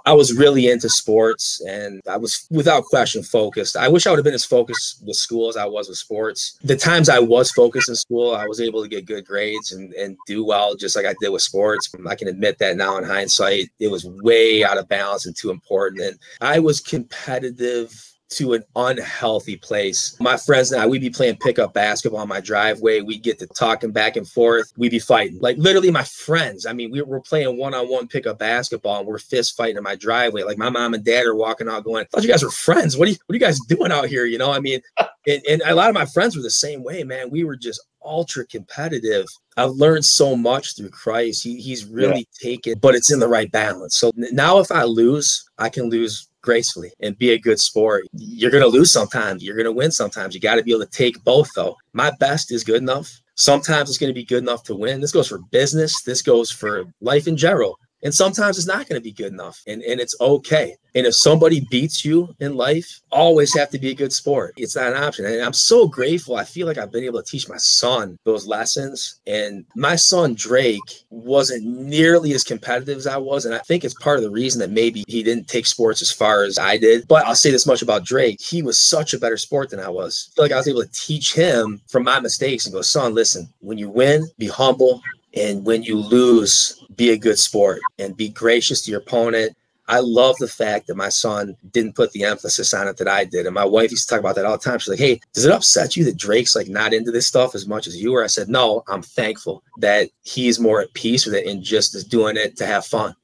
I was really into sports, and I was without question focused. I wish I would have been as focused with school as I was with sports. The times I was focused in school, I was able to get good grades and do well, just like I did with sports. I can admit that now in hindsight, it was way out of balance and too important. And I was competitive to an unhealthy place. My friends and I, we'd be playing pickup basketball on my driveway. We'd get to talking back and forth. We'd be fighting. Like literally my friends. I mean, we were playing one-on-one pickup basketball, and we're fist fighting in my driveway. Like my mom and dad are walking out going, I thought you guys were friends. What are you guys doing out here? I mean, and a lot of my friends were the same way, man. We were just ultra competitive. I've learned so much through Christ. He's really taken, but it's in the right balance. So now if I lose, I can lose gracefully and be a good sport. You're going to lose sometimes. You're going to win sometimes. You got to be able to take both, though. My best is good enough. Sometimes it's going to be good enough to win. This goes for business. This goes for life in general. And sometimes it's not going to be good enough, and it's okay. And if somebody beats you in life, always have to be a good sport. It's not an option. And I'm so grateful. I feel like I've been able to teach my son those lessons. And my son, Drake, wasn't nearly as competitive as I was. And I think it's part of the reason that maybe he didn't take sports as far as I did. But I'll say this much about Drake. He was such a better sport than I was. I feel like I was able to teach him from my mistakes and go, son, listen, when you win, be humble. And when you lose, be a good sport and be gracious to your opponent. I love the fact that my son didn't put the emphasis on it that I did. And my wife used to talk about that all the time. She's like, hey, does it upset you that Drake's like not into this stuff as much as you are? I said, no, I'm thankful that he's more at peace with it and just is doing it to have fun.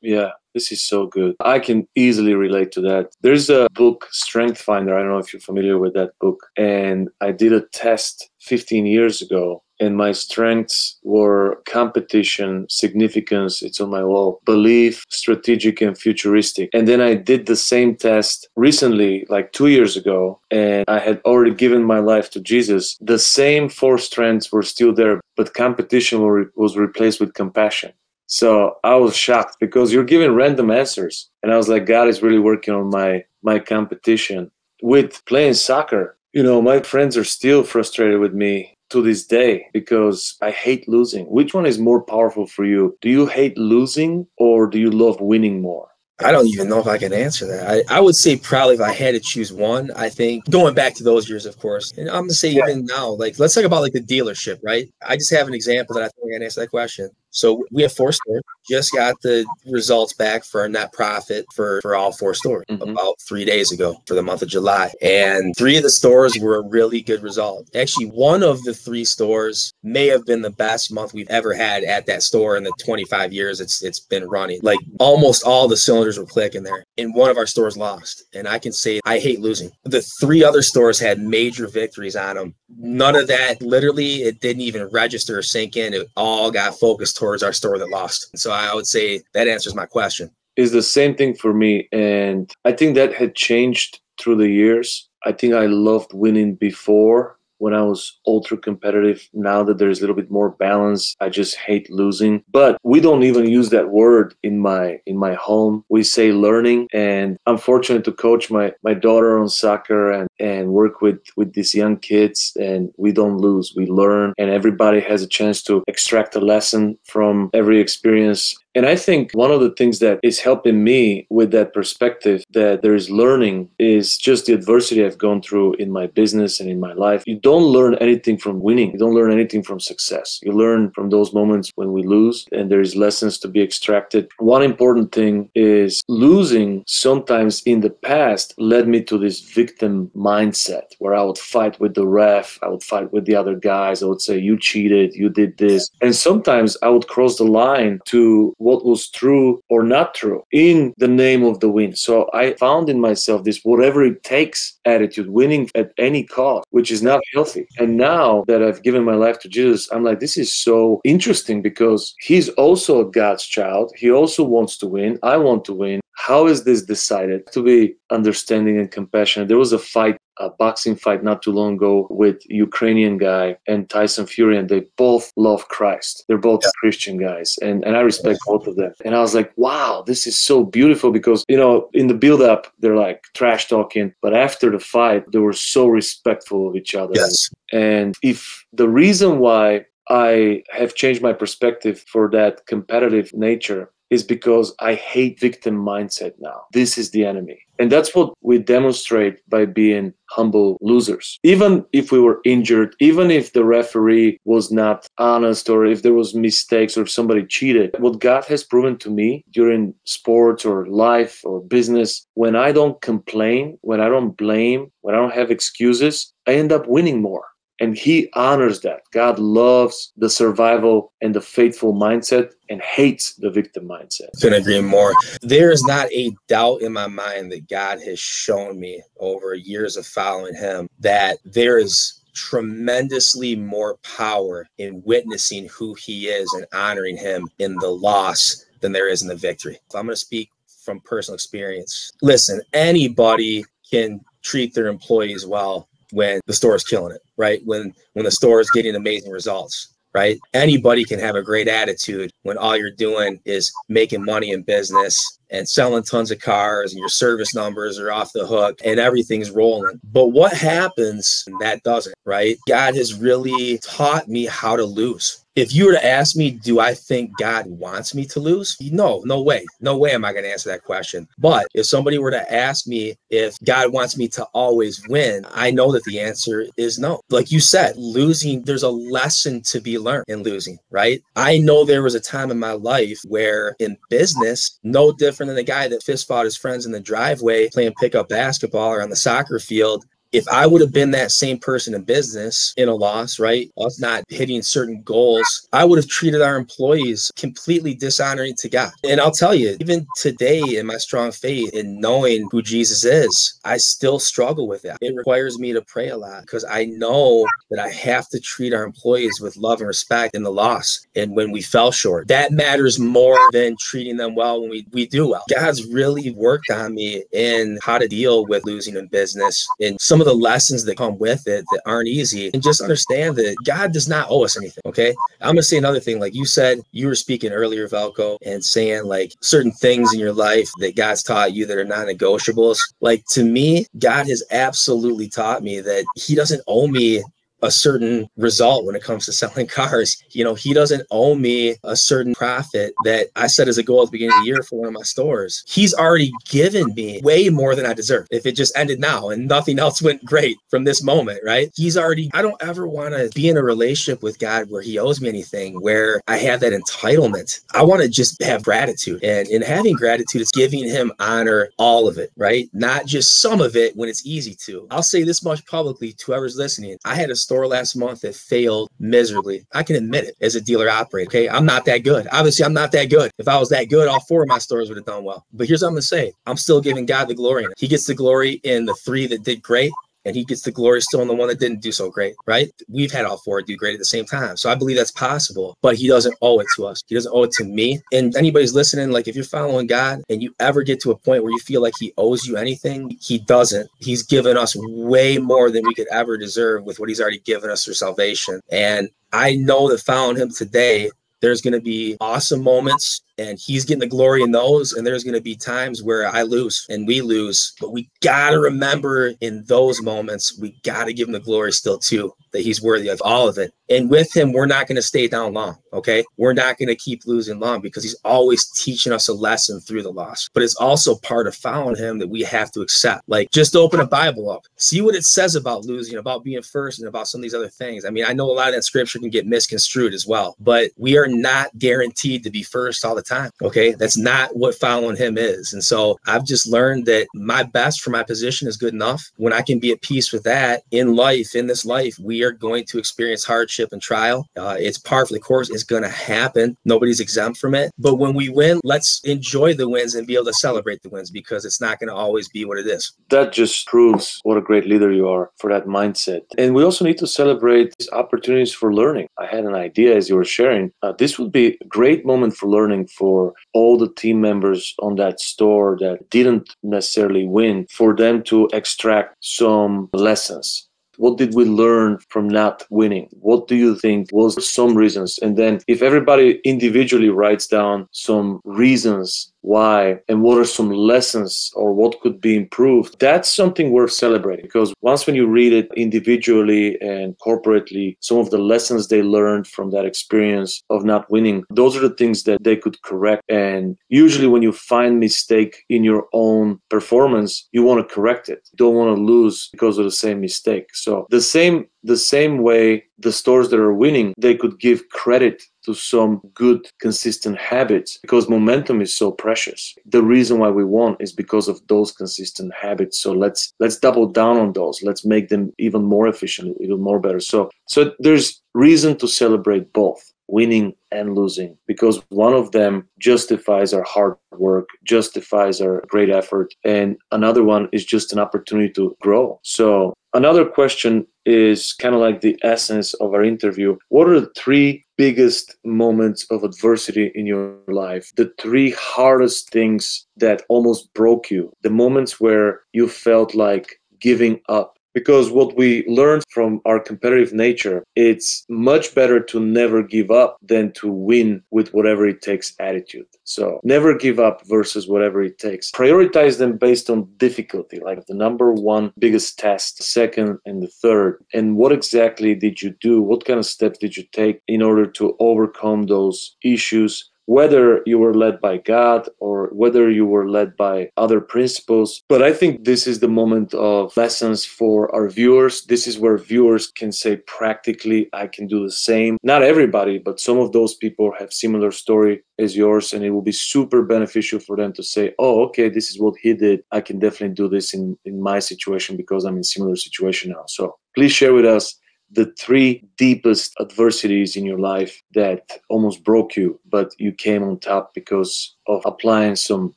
Yeah, this is so good. I can easily relate to that. There's a book, Strength Finder. I don't know if you're familiar with that book. And I did a test 15 years ago. And my strengths were competition, significance, it's on my wall, belief, strategic, and futuristic. And then I did the same test recently, like 2 years ago, and I had already given my life to Jesus. The same 4 strengths were still there, but competition was replaced with compassion. So I was shocked because you're giving random answers. And I was like, God is really working on my competition. With playing soccer, my friends are still frustrated with me to this day because I hate losing. Which one is more powerful for you? Do you hate losing or do you love winning more? I don't even know if I can answer that. I would say probably if I had to choose one, I think going back to those years, of course, and I'm going to say even now, like, let's talk about like the dealership, right? I just have an example that I think I can answer that question. So we have 4 stores, just got the results back for our net profit for all 4 stores about 3 days ago for the month of July. And 3 of the stores were a really good result. Actually, one of the 3 stores may have been the best month we've ever had at that store in the 25 years it's been running. Like almost all the cylinders were clicking there. And one of our stores lost. And I can say I hate losing. The 3 other stores had major victories on them. None of that, literally, it didn't even register or sink in. It all got focused towards our store that lost. And so I would say that answers my question. It's the same thing for me. And I think that had changed through the years. I think I loved winning before when I was ultra competitive. Now that there's a little bit more balance, I just hate losing. But we don't even use that word in my home. We say learning, and I'm fortunate to coach my daughter on soccer and work with these young kids, and we don't lose, we learn, and everybody has a chance to extract a lesson from every experience. And I think one of the things that is helping me with that perspective that there is learning is just the adversity I've gone through in my business and in my life. You don't learn anything from winning. You don't learn anything from success. You learn from those moments when we lose, and there's lessons to be extracted. One important thing is losing sometimes in the past led me to this victim mindset where I would fight with the ref, I would fight with the other guys, I would say, you cheated, you did this. And sometimes I would cross the line to what was true or not true in the name of the win. So I found in myself this whatever it takes attitude, winning at any cost, which is not healthy. And now that I've given my life to Jesus, I'm like, this is so interesting because he's also God's child. He also wants to win. I want to win. How is this decided? To be understanding and compassionate. There was a boxing fight not too long ago with Ukrainian guy and Tyson Fury, and they both love Christ. They're both Christian guys, and I respect both of them. And I was like, wow, this is so beautiful because, you know, in the build-up, they're like trash talking, but after the fight, they were so respectful of each other. Yes. And if the reason why I have changed my perspective for that competitive nature is because I hate victim mindset now. This is the enemy. And that's what we demonstrate by being humble losers. Even if we were injured, even if the referee was not honest, or if there was mistakes or if somebody cheated, what God has proven to me during sports or life or business, when I don't complain, when I don't blame, when I don't have excuses, I end up winning more. And he honors that. God loves the survival and the faithful mindset and hates the victim mindset. Couldn't agree more. There is not a doubt in my mind that God has shown me over years of following him that there is tremendously more power in witnessing who he is and honoring him in the loss than there is in the victory. So I'm going to speak from personal experience. Listen, anybody can treat their employees well when the store is killing it, right? When the store is getting amazing results, right? Anybody can have a great attitude when all you're doing is making money in business and selling tons of cars and your service numbers are off the hook and everything's rolling. But what happens when that doesn't, right? God has really taught me how to lose. If you were to ask me, do I think God wants me to lose? No way. No way am I going to answer that question. But if somebody were to ask me if God wants me to always win, I know that the answer is no. Like you said, losing, there's a lesson to be learned in losing, right? I know there was a time in my life where in business, no different than the guy that fist fought his friends in the driveway playing pickup basketball or on the soccer field. If I would have been that same person in business in a loss, right, us not hitting certain goals, I would have treated our employees completely dishonoring to God. And I'll tell you, even today in my strong faith in knowing who Jesus is, I still struggle with that. It requires me to pray a lot because I know that I have to treat our employees with love and respect in the loss and when we fell short. That matters more than treating them well when we do well. God's really worked on me in how to deal with losing in business and some of the lessons that come with it that aren't easy, and just understand that God does not owe us anything. Okay. I'm going to say another thing. Like you said, you were speaking earlier, Velko, and saying like certain things in your life that God's taught you that are non-negotiables. Like to me, God has absolutely taught me that he doesn't owe me a certain result when it comes to selling cars. You know, he doesn't owe me a certain profit that I set as a goal at the beginning of the year for one of my stores. He's already given me way more than I deserve. If it just ended now and nothing else went great from this moment, right? I don't ever want to be in a relationship with God where he owes me anything, where I have that entitlement. I want to just have gratitude. And in having gratitude, it's giving him honor, all of it, right? Not just some of it when it's easy to. I'll say this much publicly to whoever's listening. I had a store last month that failed miserably. I can admit it as a dealer operator. Okay. I'm not that good. Obviously, I'm not that good. If I was that good, all 4 of my stores would have done well. But here's what I'm going to say. I'm still giving God the glory in it. He gets the glory in the 3 that did great, and he gets the glory still in the one that didn't do so great, right? We've had all four do great at the same time. So I believe that's possible, but he doesn't owe it to us. He doesn't owe it to me. And anybody's listening, like if you're following God and you ever get to a point where you feel like he owes you anything, he doesn't. He's given us way more than we could ever deserve with what he's already given us through salvation. And I know that following him today, there's going to be awesome moments and he's getting the glory in those. And there's going to be times where I lose and we lose, but we got to remember in those moments, we got to give him the glory still too, that he's worthy of all of it. And with him, we're not going to stay down long. Okay. We're not going to keep losing long because he's always teaching us a lesson through the loss, but it's also part of following him that we have to accept. Like just open a Bible up, see what it says about losing, about being first and about some of these other things. I mean, I know a lot of that scripture can get misconstrued as well, but we are not guaranteed to be first all the time. Okay. That's not what following him is. And so I've just learned that my best for my position is good enough. When I can be at peace with that in life, in this life, we are going to experience hardship and trial. It's par for the course. It's going to happen. Nobody's exempt from it. But when we win, let's enjoy the wins and be able to celebrate the wins because it's not going to always be what it is. That just proves what a great leader you are for that mindset. And we also need to celebrate these opportunities for learning. I had an idea as you were sharing. This would be a great moment for learning for all the team members on that store that didn't necessarily win, for them to extract some lessons. What did we learn from not winning? What do you think was some reasons? And then if everybody individually writes down some reasons why and what are some lessons or what could be improved, that's something worth celebrating. Because once when you read it individually and corporately, some of the lessons they learned from that experience of not winning, those are the things that they could correct. And usually when you find mistake in your own performance, you want to correct it. You don't want to lose because of the same mistake. So the same way the stores that are winning, they could give credit to some good, consistent habits because momentum is so precious. The reason why we won is because of those consistent habits. So let's double down on those. Let's make them even more efficient, even more better. So there's reason to celebrate both winning and losing because one of them justifies our hard work, justifies our great effort, and another one is just an opportunity to grow. So another question is kind of like the essence of our interview. What are the three biggest moments of adversity in your life? The three hardest things that almost broke you? The moments where you felt like giving up? Because what we learned from our competitive nature, it's much better to never give up than to win with whatever it takes attitude. So never give up versus whatever it takes. Prioritize them based on difficulty, like the number one biggest test, the second and the third. And what exactly did you do? What kind of steps did you take in order to overcome those issues? Whether you were led by God or whether you were led by other principles. But I think this is the moment of lessons for our viewers. This is where viewers can say practically, I can do the same. Not everybody, but some of those people have similar story as yours, and it will be super beneficial for them to say, oh, okay, this is what he did. I can definitely do this in my situation because I'm in similar situation now. So please share with us the three deepest adversities in your life that almost broke you, but you came on top because of applying some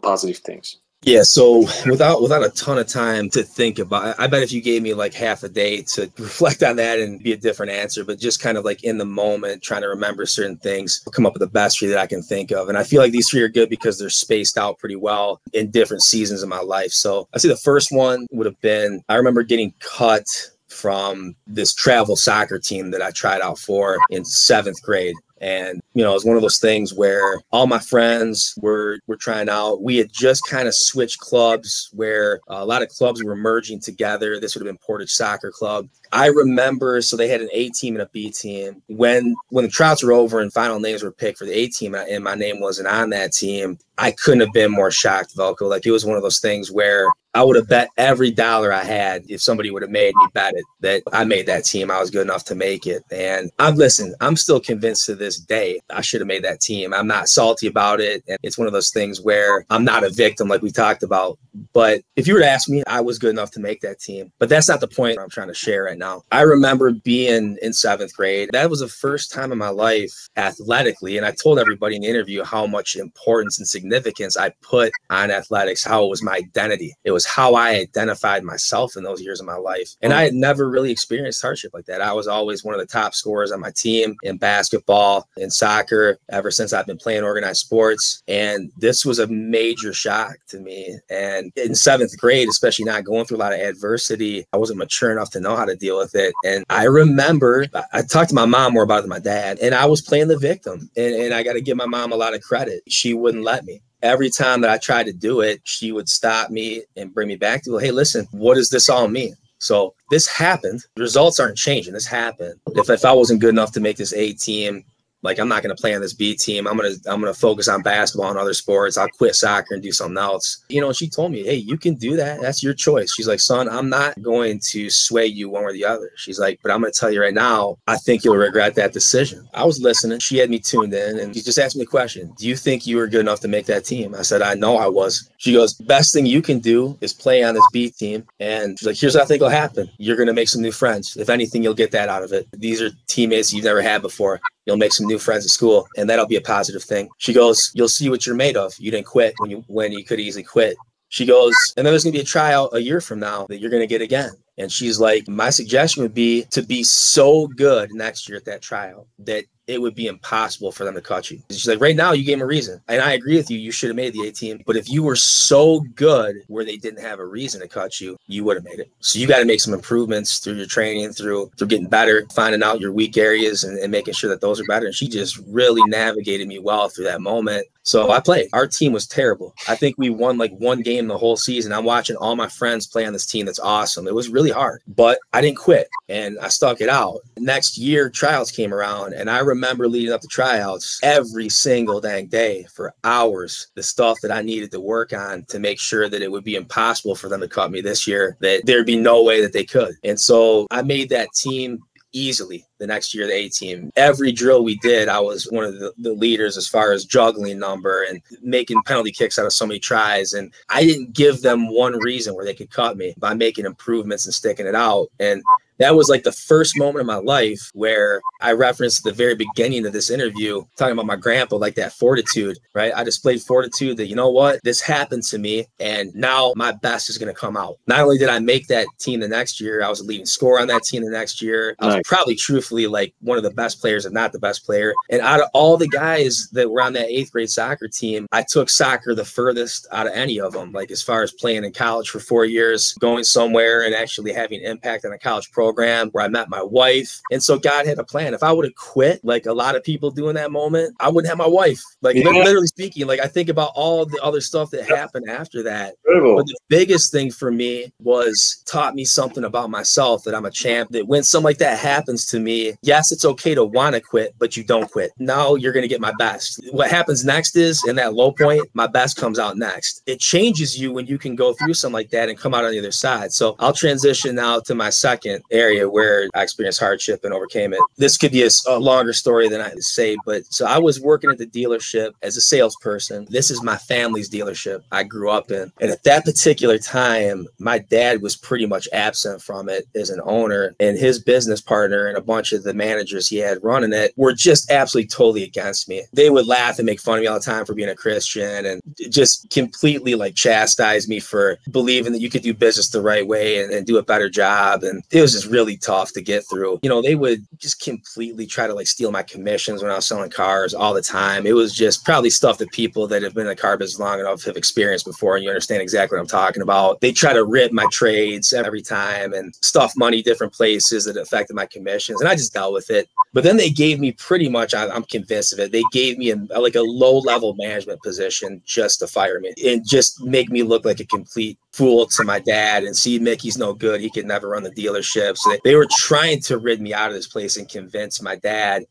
positive things. Yeah, so without a ton of time to think about it, I bet if you gave me like half a day to reflect on that and be a different answer, but just kind of like in the moment, trying to remember certain things, come up with the best three that I can think of. And I feel like these three are good because they're spaced out pretty well in different seasons of my life. So I'd say the first one would have been, I remember getting cut from this travel soccer team that I tried out for in 7th grade. And, you know, it was one of those things where all my friends were trying out. We had just kind of switched clubs where a lot of clubs were merging together. This would have been Portage Soccer Club. I remember, so they had an A team and a B team. When the tryouts were over and final names were picked for the A team and my name wasn't on that team, I couldn't have been more shocked, Velko. Like, it was one of those things where I would have bet every dollar I had if somebody would have made me bet it that I made that team. I was good enough to make it. And I'm still convinced to this day I should have made that team. I'm not salty about it. And it's one of those things where I'm not a victim like we talked about. But if you were to ask me, I was good enough to make that team. But that's not the point I'm trying to share right now. I remember being in 7th grade. That was the first time in my life athletically. And I told everybody in the interview how much importance and significance I put on athletics, how it was my identity. It was was how I identified myself in those years of my life. And I had never really experienced hardship like that. I was always one of the top scorers on my team in basketball, in soccer, ever since I've been playing organized sports. And this was a major shock to me. And in 7th grade, especially not going through a lot of adversity, I wasn't mature enough to know how to deal with it. And I remember I talked to my mom more about it than my dad, and I was playing the victim. And I got to give my mom a lot of credit. She wouldn't let me. Every time that I tried to do it, she would stop me and bring me back to, hey, listen, what does this all mean? So this happened. The results aren't changing. This happened. If I wasn't good enough to make this A team, like, I'm not going to play on this B team. I'm going to focus on basketball and other sports. I'll quit soccer and do something else. You know, and she told me, hey, you can do that. That's your choice. She's like, son, I'm not going to sway you one or the other. She's like, but I'm going to tell you right now, I think you'll regret that decision. I was listening. She had me tuned in, and she just asked me a question. Do you think you were good enough to make that team? I said, I know I was. She goes, best thing you can do is play on this B team. And she's like, here's what I think will happen. You're going to make some new friends. If anything, you'll get that out of it. These are teammates you've never had before. You'll make some new friends at school, and that'll be a positive thing. She goes, you'll see what you're made of. You didn't quit when you could easily quit. She goes, and then there's going to be a tryout a year from now that you're going to get again. And she's like, my suggestion would be to be so good next year at that tryout that it would be impossible for them to cut you. She's like, right now, you gave them a reason. And I agree with you. You should have made the A team. But if you were so good where they didn't have a reason to cut you, you would have made it. So you got to make some improvements through your training, through getting better, finding out your weak areas and making sure that those are better. And she just really navigated me well through that moment. So I played. Our team was terrible. I think we won like one game the whole season. I'm watching all my friends play on this team that's awesome. It was really hard, but I didn't quit and I stuck it out. Next year, tryouts came around, and I remember leading up to tryouts every single dang day for hours, the stuff that I needed to work on to make sure that it would be impossible for them to cut me this year, that there'd be no way that they could. And so I made that team easily the next year, the A team. Every drill we did, I was one of the leaders as far as juggling number and making penalty kicks out of so many tries. And I didn't give them one reason where they could cut me by making improvements and sticking it out. And that was like the first moment in my life where I referenced the very beginning of this interview, talking about my grandpa, like that fortitude, right? I displayed fortitude that, you know what, this happened to me, and now my best is going to come out. Not only did I make that team the next year, I was a leading scorer on that team the next year. I was probably truthfully like one of the best players, if not the best player. And out of all the guys that were on that 8th grade soccer team, I took soccer the furthest out of any of them, like as far as playing in college for 4 years, going somewhere and actually having impact on a college program where I met my wife. And so God had a plan. If I would have quit, like a lot of people do in that moment, I wouldn't have my wife. Like literally speaking, like I think about all the other stuff that happened after that. But the biggest thing for me was taught me something about myself, that I'm a champ, that when something like that happens to me, yes, it's okay to want to quit, but you don't quit. Now you're going to get my best. What happens next is, in that low point, my best comes out next. It changes you when you can go through something like that and come out on the other side. So I'll transition now to my second area where I experienced hardship and overcame it. This could be a longer story than I say, but so I was working at the dealership as a salesperson. This is my family's dealership I grew up in. And at that particular time, my dad was pretty much absent from it as an owner, and his business partner and a bunch of the managers he had running it were just absolutely totally against me. They would laugh and make fun of me all the time for being a Christian and just completely like chastise me for believing that you could do business the right way and do a better job. And it was just really tough to get through. You know, they would just completely try to like steal my commissions when I was selling cars all the time. It was just probably stuff that people that have been in the car business long enough have experienced before, and you understand exactly what I'm talking about. They try to rip my trades every time and stuff money different places that affected my commissions, and I just dealt with it. But then they gave me pretty much, I'm convinced of it, they gave me like a low-level management position just to fire me and just make me look like a complete fool to my dad and see Mickey's no good. He could never run the dealership. So they were trying to rid me out of this place and convince my dad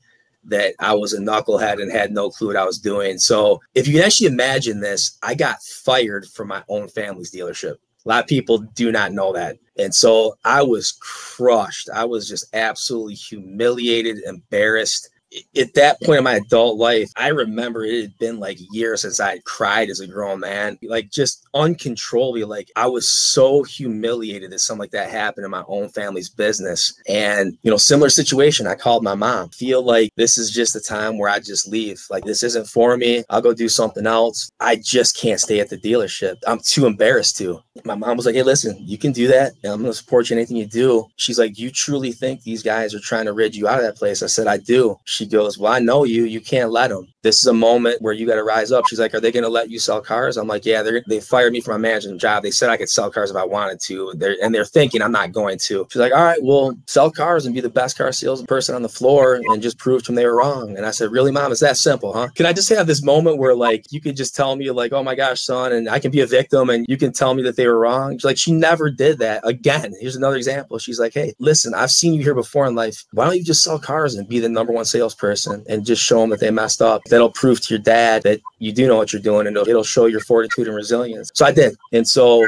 that I was a knucklehead and had no clue what I was doing. So if you can actually imagine this, I got fired from my own family's dealership. A lot of people do not know that. And so I was crushed. I was just absolutely humiliated, embarrassed. at that point in my adult life, I remember it had been like years since I had cried as a grown man, like just uncontrollably. Like I was so humiliated that something like that happened in my own family's business. And, similar situation, I called my mom. Feel like this is just the time where I just leave. Like this isn't for me. I'll go do something else. I just can't stay at the dealership. I'm too embarrassed to. My mom was like, hey, listen, you can do that. And I'm going to support you in anything you do. She's like, you truly think these guys are trying to rid you out of that place? I said, I do. She goes, well, I know you. You can't let them. This is a moment where you got to rise up. She's like, are they going to let you sell cars? I'm like, yeah, they fired me from my management job. They said I could sell cars if I wanted to. They're thinking I'm not going to. She's like, all right, well, sell cars and be the best car salesperson on the floor and just prove to them they were wrong. And I said, really, Mom? It's that simple, huh? Can I just have this moment where like you could just tell me like, oh my gosh, son, and I can be a victim and you can tell me that they were wrong? She's like, she never did that. Again, here's another example. She's like, hey, listen, I've seen you here before in life. Why don't you just sell cars and be the #1 salesperson and just show them that they messed up? That'll prove to your dad that you do know what you're doing, and it'll show your fortitude and resilience. So I did. And so,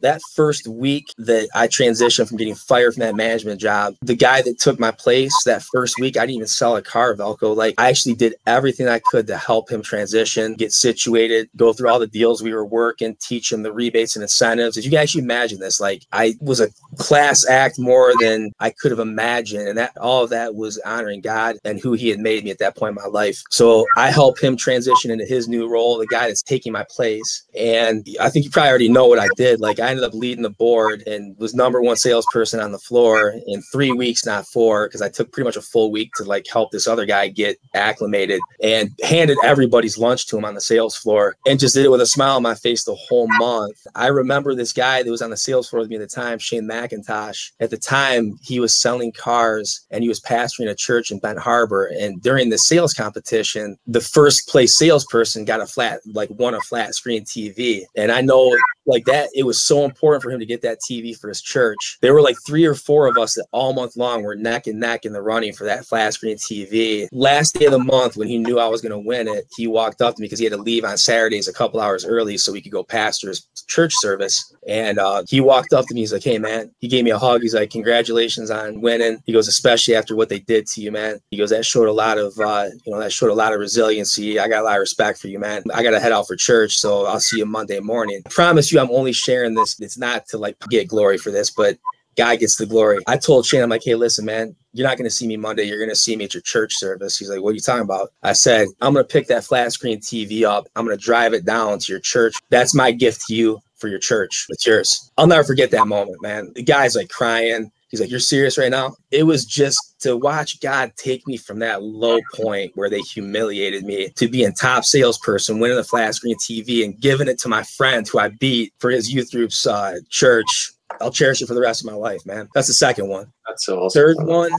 that first week that I transitioned from getting fired from that management job, the guy that took my place that first week, I didn't even sell a car, Velko. Like I actually did everything I could to help him transition, get situated, go through all the deals we were working, teach him the rebates and incentives. If you can actually imagine this, like I was a class act more than I could have imagined. And that all of that was honoring God and who he had made me at that point in my life. So I helped him transition into his new role, the guy that's taking my place. And I think you probably already know what I did. Like I ended up leading the board and was #1 salesperson on the floor in 3 weeks, not 4, because I took pretty much a full week to like help this other guy get acclimated, and handed everybody's lunch to him on the sales floor and just did it with a smile on my face the whole month. I remember this guy that was on the sales floor with me at the time, Shane McIntosh. At the time, he was selling cars and he was pastoring a church in Bent Harbor. And during the sales competition, the first place salesperson won a flat screen TV. And I know like that, it was so important for him to get that TV for his church. There were like 3 or 4 of us that all month long were neck and neck in the running for that flat screen TV. Last day of the month, when he knew I was going to win it, he walked up to me because he had to leave on Saturdays a couple hours early so we could go pastor his church service. And he walked up to me. He's like, hey, man, he gave me a hug. He's like, congratulations on winning. He goes, especially after what they did to you, man. He goes, that showed a lot of resiliency. I got a lot of respect for you, man. I got to head out for church, so I'll see you Monday morning. I promise you, I'm only sharing this. It's not to like get glory for this, but God gets the glory. I told Shane, I'm like, hey, listen, man, you're not going to see me Monday. You're going to see me at your church service. He's like, what are you talking about? I said, I'm going to pick that flat screen TV up. I'm going to drive it down to your church. That's my gift to you for your church. It's yours. I'll never forget that moment, man. The guy's like crying. He's like, you're serious right now? It was just to watch God take me from that low point where they humiliated me to being top salesperson, winning a flat screen TV and giving it to my friend who I beat for his youth group's church. I'll cherish it for the rest of my life, man. That's the second one. That's so awesome. Third one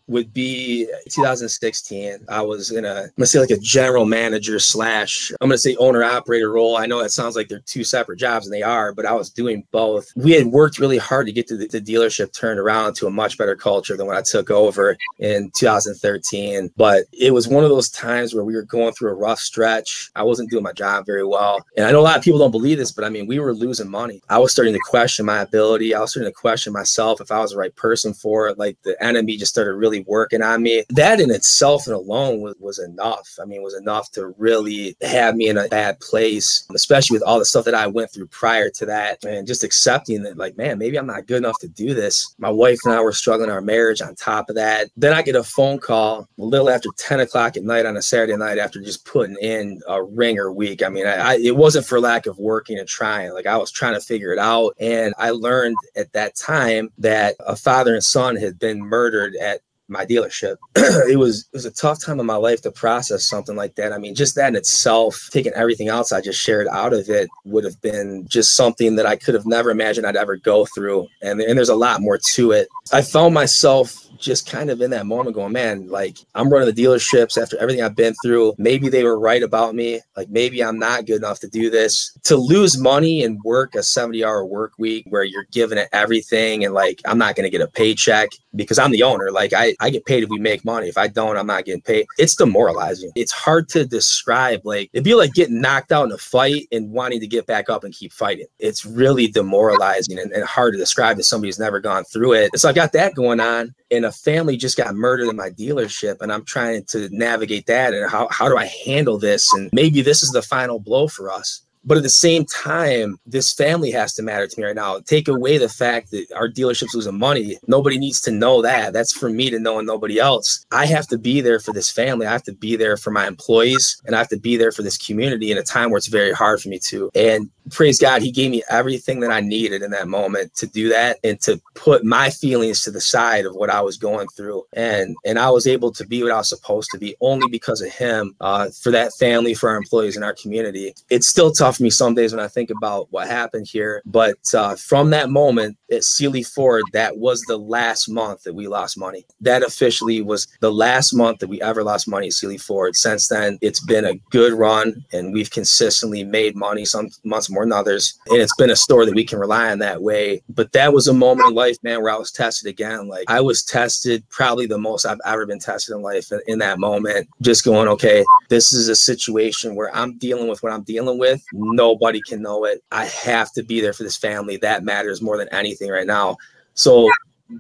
would be 2016. I was in I'm gonna say like a general manager / I'm gonna say owner operator role. I know that sounds like they're 2 separate jobs, and they are, but I was doing both. We had worked really hard to get the dealership turned around to a much better culture than when I took over in 2013. But it was one of those times where we were going through a rough stretch. I wasn't doing my job very well. And I know a lot of people don't believe this, but I mean, we were losing money. I was starting to question my ability. I was starting to question myself if I was the right person for it. Like the enemy just started really working on me. That in itself and alone was enough. I mean, it was enough to really have me in a bad place, especially with all the stuff that I went through prior to that, and just accepting that, like, man, maybe I'm not good enough to do this. My wife and I were struggling in our marriage on top of that. Then I get a phone call a little after 10 o'clock at night on a Saturday night after just putting in a ringer week. I mean, it wasn't for lack of working and trying. Like, I was trying to figure it out. And I learned at that time that a father and son had been murdered at my dealership. It was a tough time in my life to process something like that. I mean, just that in itself, taking everything else I just shared out of it would have been just something that I could have never imagined I'd ever go through. And there's a lot more to it. I found myself just kind of in that moment going, man, like, I'm running the dealerships after everything I've been through. Maybe they were right about me. Like, maybe I'm not good enough to do this. To lose money and work a 70-hour work week where you're giving it everything, and like, I'm not going to get a paycheck because I'm the owner. Like, I get paid if we make money. If I don't, I'm not getting paid. It's demoralizing. It's hard to describe. Like, it'd be like getting knocked out in a fight and wanting to get back up and keep fighting. It's really demoralizing and hard to describe to somebody who's never gone through it. So I got that going on. and a family just got murdered in my dealership, and I'm trying to navigate that, and how do I handle this? And maybe this is the final blow for us. But at the same time, this family has to matter to me right now. Take away the fact that our dealership's losing money. Nobody needs to know that. That's for me to know and nobody else. I have to be there for this family. I have to be there for my employees, and I have to be there for this community in a time where it's very hard for me to. And praise God, he gave me everything that I needed in that moment to do that and to put my feelings to the side of what I was going through. And I was able to be what I was supposed to be only because of him, for that family, for our employees and our community. It's still tough for me some days when I think about what happened here. But from that moment at Seelye Ford, that was the last month that we lost money. That officially was the last month that we ever lost money at Seelye Ford. Since then, it's been a good run, and we've consistently made money, some months more than others. And it's been a store that we can rely on that way. But that was a moment in life, man, where I was tested again. Like, I was tested probably the most I've ever been tested in life in that moment. Just going, okay, this is a situation where I'm dealing with what I'm dealing with. Nobody can know it. I have to be there for this family. That matters more than anything right now. So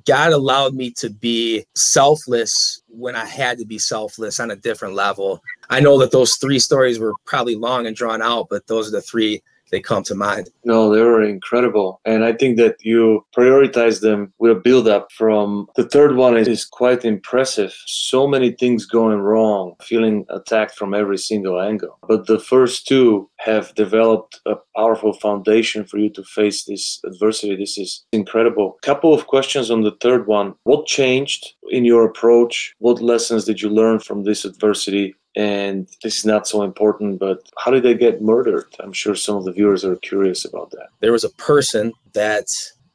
God allowed me to be selfless when I had to be selfless on a different level. I know that those 3 stories were probably long and drawn out, but those are the 3 that come to mind. No, they were incredible. And I think that you prioritize them with a build-up from the third one is quite impressive. So many things going wrong, feeling attacked from every single angle. But the first 2 have developed a powerful foundation for you to face this adversity. This is incredible. Couple of questions on the third one. What changed in your approach? What lessons did you learn from this adversity? And this is not so important, but how did they get murdered? I'm sure some of the viewers are curious about that. There was a person that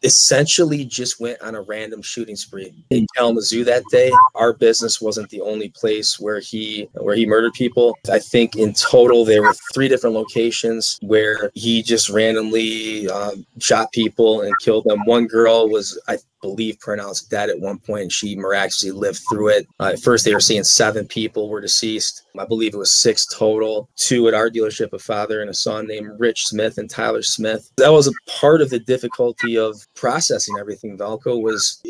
essentially just went on a random shooting spree in Kalamazoo that day. Our business wasn't the only place where he murdered people. I think in total there were 3 different locations where he just randomly shot people and killed them. One girl was, I believe, pronounced dead at one point, and she miraculously lived through it. At first they were saying 7 people were deceased. I believe it was 6 total. 2 at our dealership, a father and a son named Rich Smith and Tyler Smith. That was a part of the difficulty of processing everything, Velko, was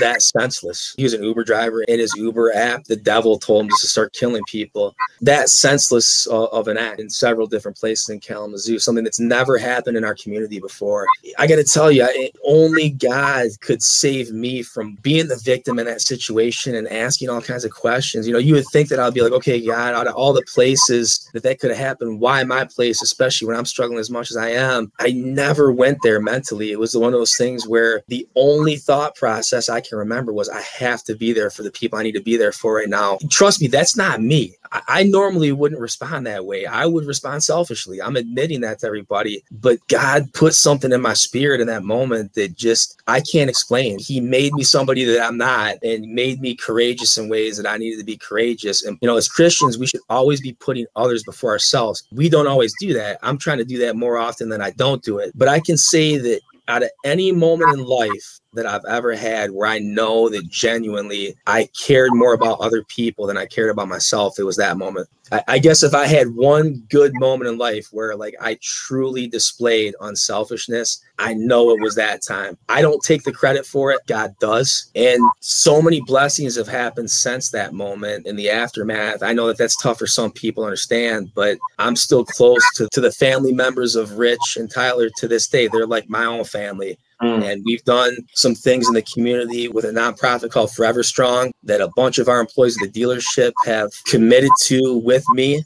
that senseless. He was an Uber driver. In his Uber app, the devil told him to start killing people. That senseless of an act in several different places in Kalamazoo, something that's never happened in our community before. I got to tell you, only God could save me from being the victim in that situation and asking all kinds of questions. You would think that I'd be like, okay, God, out of all the places that could have happened, why my place, especially when I'm struggling as much as I am? I never went there mentally. It was one of those things where the only thought process I can remember was, I have to be there for the people I need to be there for right now. Trust me, that's not me. I normally wouldn't respond that way. I would respond selfishly. I'm admitting that to everybody. But God put something in my spirit in that moment that just, I can't explain. He made me somebody that I'm not, and made me courageous in ways that I needed to be courageous. And, as Christians, we should always be putting others before ourselves. We don't always do that. I'm trying to do that more often than I don't do it. But I can say that out of any moment in life that I've ever had where I know that genuinely I cared more about other people than I cared about myself, it was that moment. I guess if I had one good moment in life where I truly displayed unselfishness, I know it was that time. I don't take the credit for it. God does. And so many blessings have happened since that moment in the aftermath. I know that that's tough for some people to understand, but I'm still close to the family members of Rich and Tyler to this day. They're like my own family. And we've done some things in the community with a nonprofit called Forever Strong that a bunch of our employees at the dealership have committed to with me,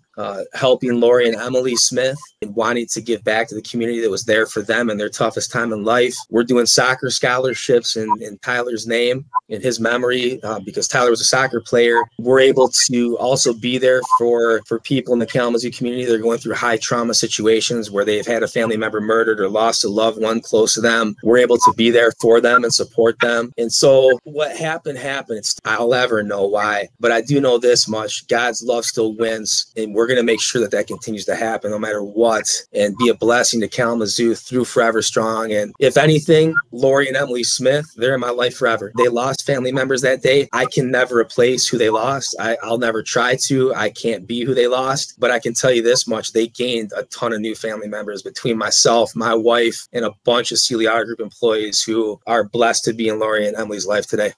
helping Lori and Emily Smith and wanting to give back to the community that was there for them in their toughest time in life. We're doing soccer scholarships in Tyler's name, in his memory, because Tyler was a soccer player. We're able to also be there for people in the Kalamazoo community that are going through high trauma situations where they've had a family member murdered or lost a loved one close to them. We're able to be there for them and support them. And so what happened. I'll never know why, but I do know this much: God's love still wins, and we're going to make sure that continues to happen no matter what, and be a blessing to Kalamazoo through Forever Strong. And if anything, Lori and Emily Smith, they're in my life forever. They lost family members that day. I can never replace who they lost. I'll never try to. I can't be who they lost, but I can tell you this much: they gained a ton of new family members between myself, my wife, and a bunch of Seelye Auto Group employees who are blessed to be in Lori and Emily's life today.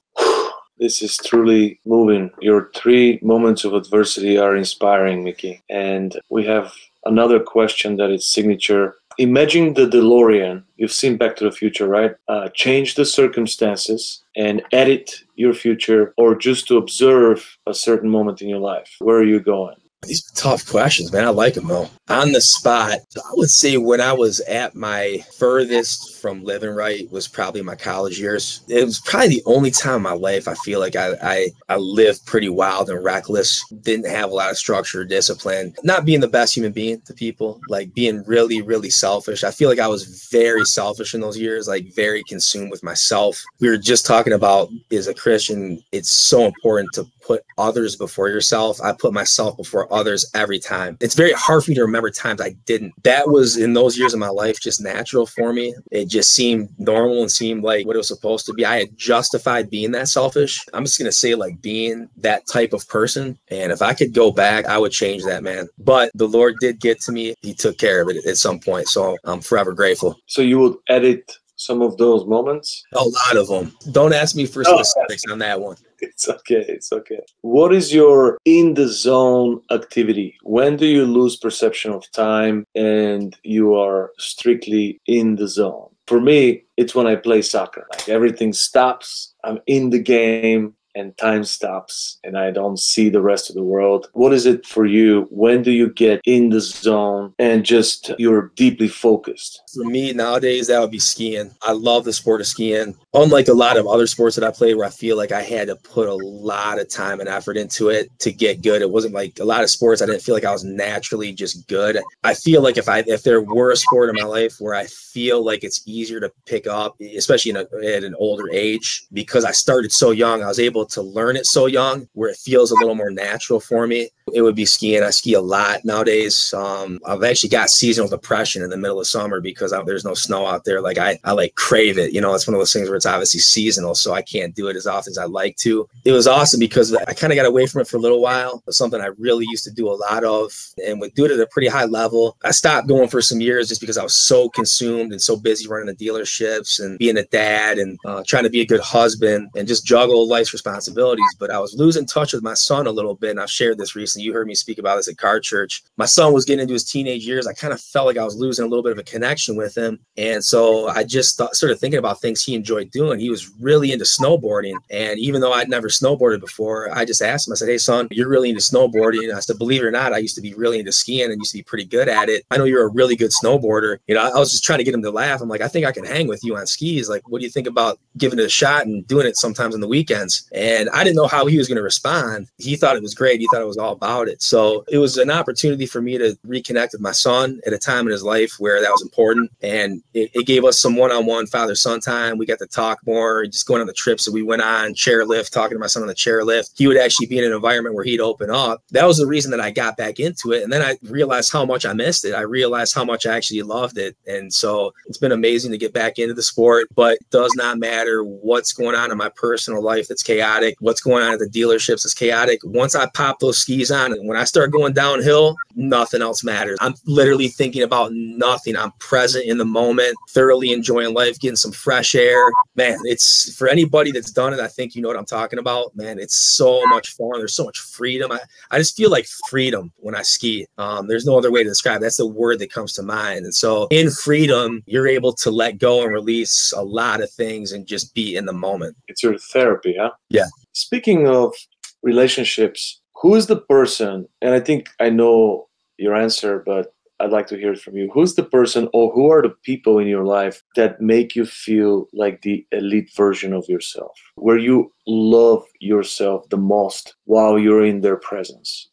This is truly moving. Your 3 moments of adversity are inspiring, Mickey. And we have another question that is signature. Imagine the DeLorean. You've seen Back to the Future, right? Change the circumstances and edit your future, or just to observe a certain moment in your life. Where are you going? These are tough questions, man. I like them, though. On the spot, I would say when I was at my furthest from living right was probably my college years. It was probably the only time in my life I feel like I lived pretty wild and reckless, didn't have a lot of structure or discipline, not being the best human being to people, like being really, really selfish. I feel like I was very selfish in those years, like very consumed with myself. We were just talking about, as a Christian, it's so important to put others before yourself. I put myself before others every time. It's very hard for me to remember times I didn't. That was, in those years of my life, just natural for me. It just seemed normal and seemed like what it was supposed to be. I had justified being that selfish. I'm just going to say, like, being that type of person. And if I could go back, I would change that, man. But the Lord did get to me. He took care of it at some point. So I'm forever grateful. So you would edit some of those moments? A lot of them. Don't ask me for specifics on that one. It's okay. It's okay. What is your in the zone activity? When do you lose perception of time and you are strictly in the zone? For me, it's when I play soccer. Like, everything stops. I'm in the game and time stops and I don't see the rest of the world. What is it for you? When do you get in the zone and just you're deeply focused? For me nowadays, that would be skiing. I love the sport of skiing. Unlike a lot of other sports that I played where I feel like I had to put a lot of time and effort into it to get good. It wasn't like a lot of sports. I didn't feel like I was naturally just good. I feel like if there were a sport in my life where I feel like it's easier to pick up, especially at an older age, because I started so young, I was able to learn it so young where it feels a little more natural for me. It would be skiing. I ski a lot nowadays. I've actually got seasonal depression in the middle of summer because there's no snow out there. Like I like crave it. You know, it's one of those things where it's obviously seasonal, so I can't do it as often as I like to. It was awesome because I kind of got away from it for a little while. It's something I really used to do a lot of and would do it at a pretty high level. I stopped going for some years just because I was so consumed and so busy running the dealerships and being a dad and trying to be a good husband and just juggle life's responsibilities. But I was losing touch with my son a little bit, and I've shared this recently. You heard me speak about this at Car Church. My son was getting into his teenage years. I kind of felt like I was losing a little bit of a connection with him. And so I just started thinking about things he enjoyed doing. He was really into snowboarding. And even though I'd never snowboarded before, I just asked him, I said, "Hey, son, you're really into snowboarding." And I said, "Believe it or not, I used to be really into skiing and used to be pretty good at it. I know you're a really good snowboarder." You know, I was just trying to get him to laugh. I'm like, "I think I can hang with you on skis. Like, what do you think about giving it a shot and doing it sometimes on the weekends?" And I didn't know how he was going to respond. He thought it was great. He thought it was all about it. So it was an opportunity for me to reconnect with my son at a time in his life where that was important. And it gave us some one-on-one father-son time. We got to talk more, just going on the trips that we went on, chairlift, talking to my son on the chairlift. He would actually be in an environment where he'd open up. That was the reason that I got back into it. And then I realized how much I missed it. I realized how much I actually loved it. And so it's been amazing to get back into the sport, but it does not matter what's going on in my personal life that's chaotic, what's going on at the dealerships that's chaotic. Once I pop those skis on and when I start going downhill, nothing else matters. I'm literally thinking about nothing. I'm present in the moment, thoroughly enjoying life, getting some fresh air. Man, it's for anybody that's done it, I think you know what I'm talking about. Man, it's so much fun. There's so much freedom. I just feel like freedom when I ski. There's no other way to describe it. That's the word that comes to mind. And so in freedom, you're able to let go and release a lot of things and just be in the moment. It's your therapy, huh? Yeah. Speaking of relationships, who is the person, and I think I know your answer, but I'd like to hear it from you. Who's the person or who are the people in your life that make you feel like the elite version of yourself, where you love yourself the most while you're in their presence?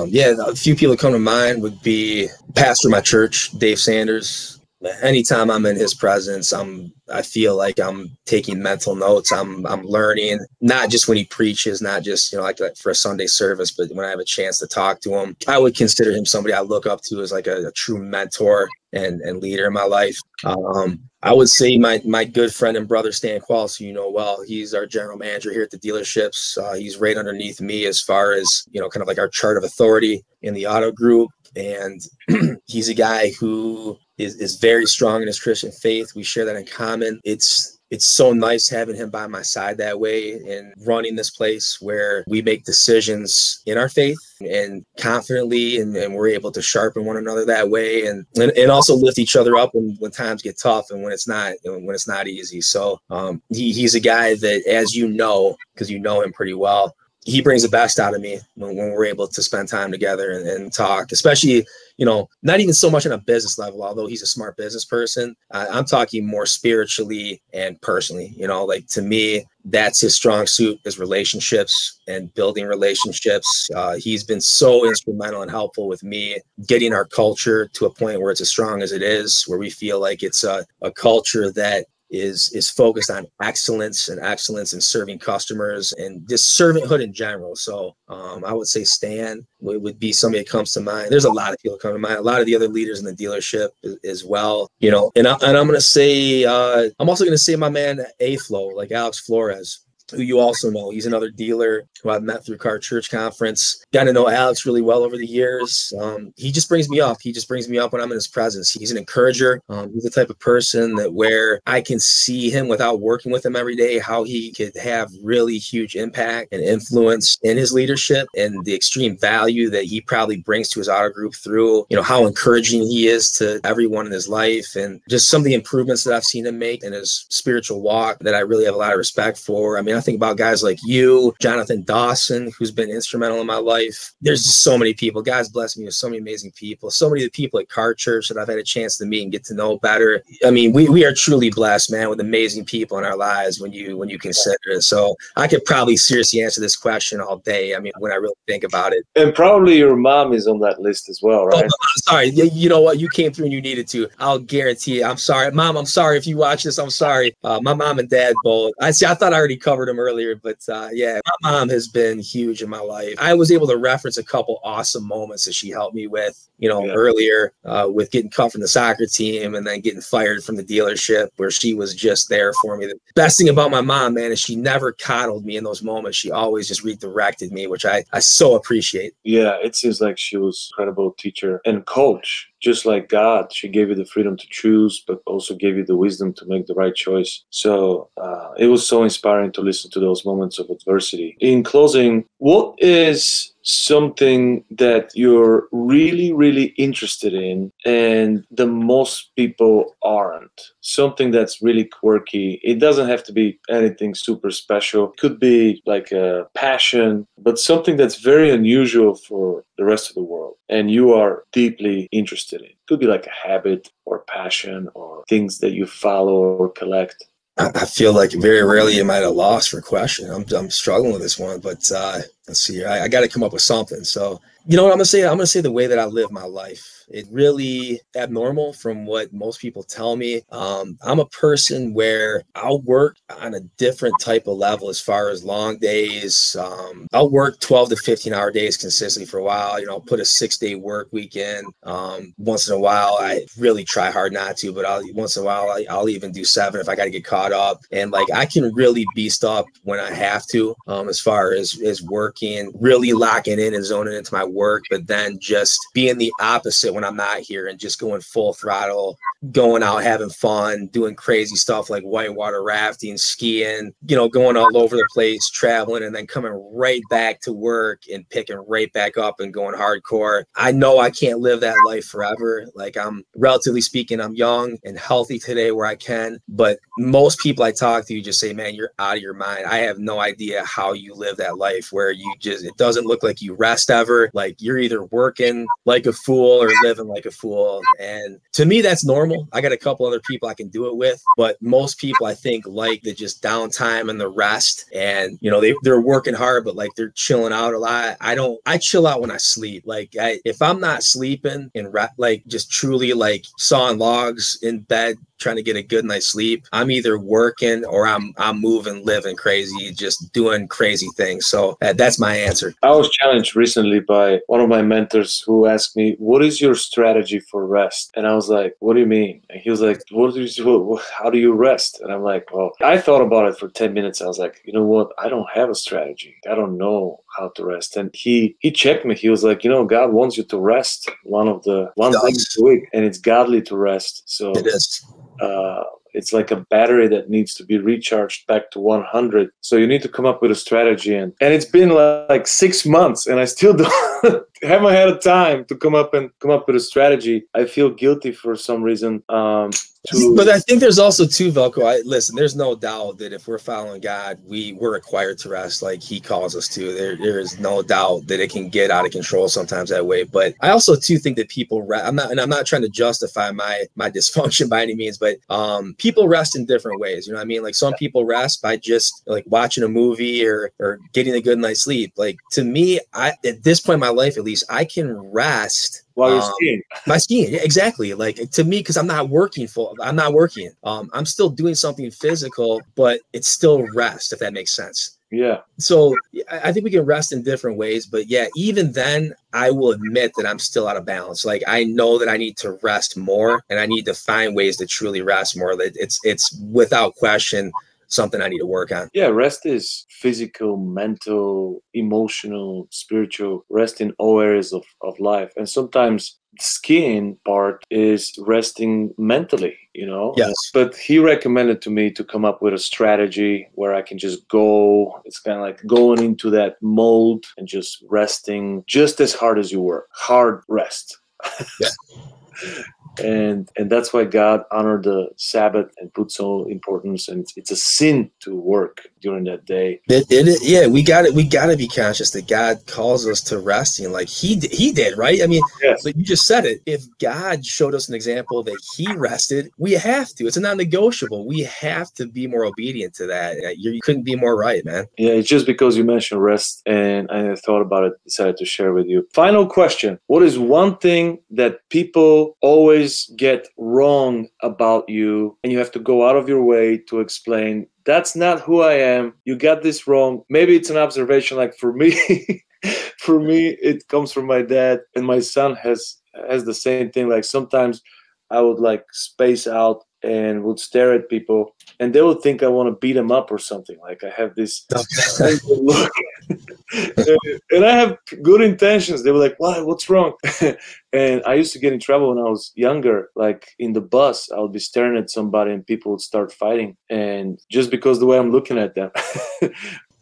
Yeah, a few people that come to mind would be pastor of my church, Dave Sanders. Anytime I'm in his presence, I feel like I'm taking mental notes. I'm learning, not just when he preaches, not just, like for a Sunday service, but when I have a chance to talk to him. I would consider him somebody I look up to as like a true mentor and leader in my life. I would say my good friend and brother, Stan Qualls, who you know well, he's our general manager here at the dealerships. He's right underneath me as far as, kind of like our chart of authority in the auto group. And he's a guy who is very strong in his Christian faith. We share that in common. It's it's so nice having him by my side that way and running this place where we make decisions in our faith and confidently, and we're able to sharpen one another that way, and also lift each other up when times get tough and when it's not easy. So he's a guy that, as you know, because you know him pretty well, he brings the best out of me when we're able to spend time together and talk, especially, not even so much on a business level, although he's a smart business person. I'm talking more spiritually and personally. Like, to me, that's his strong suit, is relationships and building relationships. He's been so instrumental and helpful with me getting our culture to a point where it's as strong as it is, where we feel like it's a culture that is focused on excellence in serving customers and just servanthood in general. So I would say Stan would be somebody that comes to mind. There's a lot of people come to mind, a lot of the other leaders in the dealership as well. And I'm going to say, I'm also going to say my man A-Flow, like Alex Flores, who you also know. He's another dealer who I've met through Car Church Conference. Got to know Alex really well over the years. He just brings me up. He just brings me up when I'm in his presence. He's an encourager. He's the type of person that where I can see him without working with him every day, how he could have really huge impact and influence in his leadership, and the extreme value that he probably brings to his auto group through, how encouraging he is to everyone in his life, and just some of the improvements that I've seen him make in his spiritual walk that I really have a lot of respect for. I mean, I think about guys like you, Jonathan Dawson, who's been instrumental in my life. There's just so many people. God's blessed me with so many amazing people. So many of the people at Car Church that I've had a chance to meet and get to know better. I mean, we are truly blessed, man, with amazing people in our lives when you consider it. So I could probably seriously answer this question all day. I mean, when I really think about it. And probably your mom is on that list as well, right? Oh, I'm sorry. You know what? You came through and you needed to. I'll guarantee you. I'm sorry. Mom, I'm sorry if you watch this. I'm sorry. My mom and dad both. I thought I already covered them earlier, but yeah, my mom has been huge in my life. I was able to reference a couple awesome moments that she helped me with, earlier with getting cut from the soccer team and then getting fired from the dealership, where she was just there for me. The best thing about my mom, man, is she never coddled me in those moments. She always just redirected me, which I so appreciate. Yeah, it seems like she was an incredible teacher and coach. Just like God, she gave you the freedom to choose, but also gave you the wisdom to make the right choice. So it was so inspiring to listen to those moments of adversity. In closing, what is something that you're really, really interested in and the most people aren't? Something that's really quirky. It doesn't have to be anything super special. It could be like a passion, but something that's very unusual for the rest of the world and you are deeply interested in. It could be like a habit or passion or things that you follow or collect. I feel like very rarely am I at a loss for a question. I'm struggling with this one, but let's see here. I got to come up with something. So, you know what I'm gonna say? I'm gonna say the way that I live my life. It's really abnormal from what most people tell me. I'm a person where I'll work on a different type of level as far as long days. I'll work 12 to 15-hour days consistently for a while. I'll put a 6-day work weekend. Once in a while, I really try hard not to, but once in a while, I'll even do 7 if I got to get caught up. And like, I can really beast up when I have to, as far as working, really locking in and zoning into my work, but then just being the opposite when I'm not here and just going full throttle, going out, having fun, doing crazy stuff like whitewater rafting, skiing, going all over the place, traveling, and then coming right back to work and picking right back up and going hardcore. I know I can't live that life forever. Like, relatively speaking, I'm young and healthy today where I can, but most people I talk to just say, man, you're out of your mind. I have no idea how you live that life where it doesn't look like you rest ever. Like, you're either working like a fool or living like a fool. And to me, that's normal. I got a couple other people I can do it with, but most people I think like the just downtime and the rest, and they're working hard, but like they're chilling out a lot. I chill out when I sleep. Like, if I'm not sleeping and like just truly like sawing logs in bed trying to get a good night's sleep, I'm either working or I'm moving, living crazy, just doing crazy things. So that's my answer. I was challenged recently by one of my mentors who asked me, what is your strategy for rest? And I was like, what do you mean? And he was like, how do you rest? And I'm like, well, I thought about it for 10 minutes. I was like, you know what? I don't have a strategy. I don't know how to rest. And he checked me. He was like, God wants you to rest one day a week, and it's godly to rest. So it is. it's like a battery that needs to be recharged back to 100. So you need to come up with a strategy, and it's been like 6 months, and I still don't haven't had a time to come up with a strategy. I feel guilty for some reason. But I think there's also too, Velko. Listen, there's no doubt that if we're following God, we're required to rest like He calls us to. There is no doubt that it can get out of control sometimes that way. But I also too think that people rest. I'm not trying to justify my dysfunction by any means, but people rest in different ways. You know what I mean? Like some people rest by just like watching a movie or getting a good night's sleep. Like to me, at this point in my life, at least, I can rest while you're skiing. By skiing, yeah, exactly. Like to me, because I'm not working. I'm still doing something physical, but it's still rest, if that makes sense. Yeah. So I think we can rest in different ways, but yeah, even then, I will admit that I'm still out of balance. Like I know that I need to rest more, and I need to find ways to truly rest more. That it's without question something I need to work on. Yeah, rest is physical, mental, emotional, spiritual, rest in all areas of life. And sometimes skiing part is resting mentally, you know? Yes. But he recommended to me to come up with a strategy where I can just go. It's kind of like going into that mode and just resting just as hard as you work. Hard rest. Yeah. And that's why God honored the Sabbath and put so importance, and it's a sin to work during that day. Yeah, we got to be conscious that God calls us to resting, like He did, right? I mean, yes. Like you just said it. If God showed us an example that He rested, we have to. It's a non-negotiable. We have to be more obedient to that. You couldn't be more right, man. Yeah, it's just because you mentioned rest, and I thought about it, decided to share with you. Final question: what is one thing that people always get wrong about you, and you have to go out of your way to explain, that's not who I am, you got this wrong? Maybe it's an observation, like for me. For me, it comes from my dad, and my son has the same thing. Like sometimes I would like space out and would stare at people, and they would think I want to beat them up or something. Like I have this look. And I have good intentions. They were like, "What? What's wrong?" And I used to get in trouble when I was younger. Like in the bus, I would be staring at somebody, and people would start fighting. And just because the way I'm looking at them.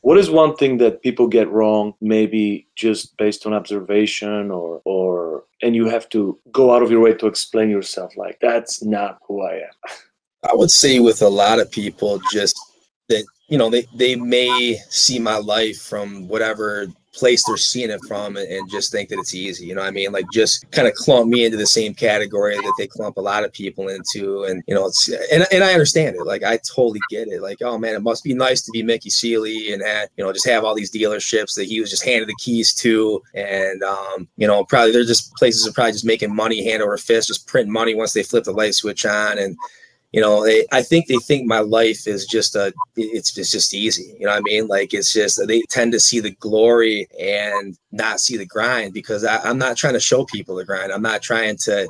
What is one thing that people get wrong, maybe just based on observation, and you have to go out of your way to explain yourself, like, that's not who I am? I would say with a lot of people, just that, you know, they may see my life from whatever place they're seeing it from and just think that it's easy. You know what I mean? Like just kind of clump me into the same category that they clump a lot of people into. And, you know, and I understand it. Like, I totally get it. Like, oh man, it must be nice to be Mickey Seelye and just have all these dealerships that he was just handed the keys to. And, probably they're just places are probably just making money hand over fist, just printing money once they flip the light switch on. And, I think they think my life is just it's just easy. You know what I mean? Like, it's just, they tend to see the glory and not see the grind, because I'm not trying to show people the grind. I'm not trying to,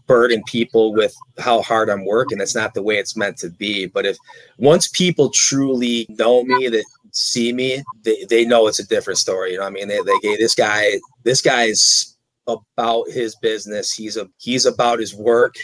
burden people with how hard I'm working. That's not the way it's meant to be. But once people truly know me, that see me, they know it's a different story. You know what I mean? They hey, this guy is about his business. He's about his work.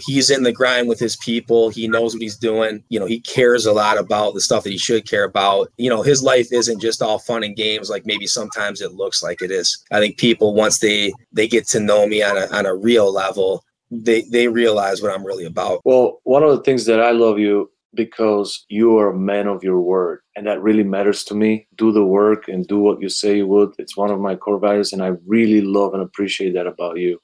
He's in the grind with his people. He knows what he's doing. He cares a lot about the stuff that he should care about. His life isn't just all fun and games like maybe sometimes it looks like it is. I think people, once they get to know me on a real level, they realize what I'm really about. Well, one of the things that I love you, because you are a man of your word, and that really matters to me. Do the work and do what you say you would. It's one of my core values, and I really love and appreciate that about you.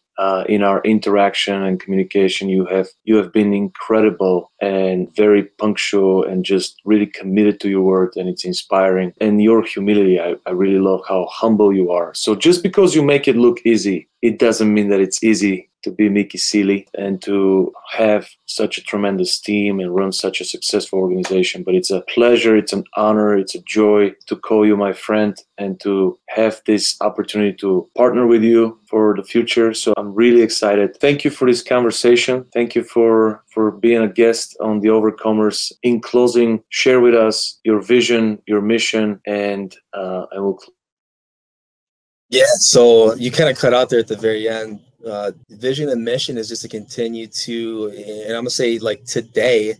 In our interaction and communication, you have been incredible and very punctual and just really committed to your word, and it's inspiring. And your humility, I really love how humble you are. So just because you make it look easy, it doesn't mean that it's easy to be Mickey Seelye and to have such a tremendous team and run such a successful organization. But it's a pleasure, it's an honor, it's a joy to call you my friend and to have this opportunity to partner with you for the future. So I'm really excited. Thank you for this conversation. Thank you for being a guest on The Overcomers. In closing, share with us your vision, your mission, and we'll. Yeah, so you kind of cut out there at the very end. Vision and mission is just to continue to, and I'm gonna say, like, today,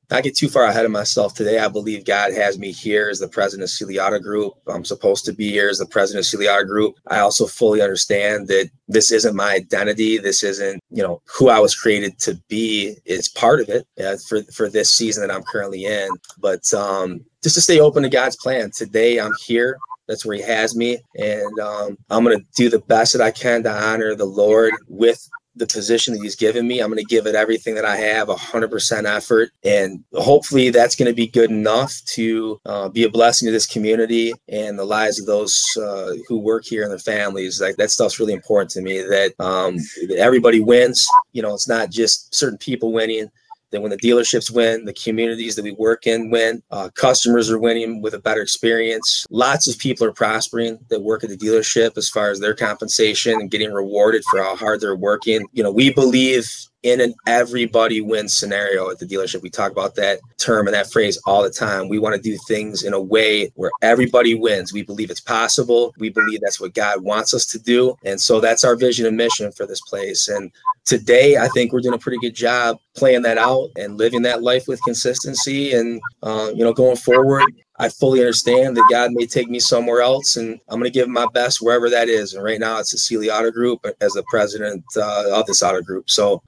not get too far ahead of myself today. I believe God has me here as the president of Seelye Auto Group. I'm supposed to be here as the president of Seelye Auto Group. I also fully understand that this isn't my identity. This isn't, who I was created to be. It's part of it for this season that I'm currently in. But just to stay open to God's plan. Today I'm here. That's where he has me. And I'm going to do the best that I can to honor the Lord with the position that he's given me. I'm going to give it everything that I have, 100% effort. And hopefully that's going to be good enough to be a blessing to this community and the lives of those who work here and their families. Like, that stuff's really important to me, that everybody wins. It's not just certain people winning. Then when the dealerships win, the communities that we work in win, customers are winning with a better experience. Lots of people are prospering that work at the dealership as far as their compensation and getting rewarded for how hard they're working. We believe in an everybody wins scenario at the dealership. We talk about that term and that phrase all the time. We want to do things in a way where everybody wins. We believe it's possible. We believe that's what God wants us to do. And so that's our vision and mission for this place. And today, I think we're doing a pretty good job playing that out and living that life with consistency. And, going forward, I fully understand that God may take me somewhere else, and I'm going to give my best wherever that is. And right now it's the Seelye Auto Group as the president of this auto group. So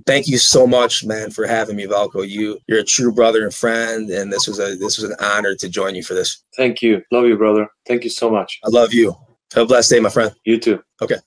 thank you so much, man, for having me, Velko. You're a true brother and friend, and this was an honor to join you for this. Thank you. Love you, brother. Thank you so much. I love you. Have a blessed day, my friend. You too. Okay.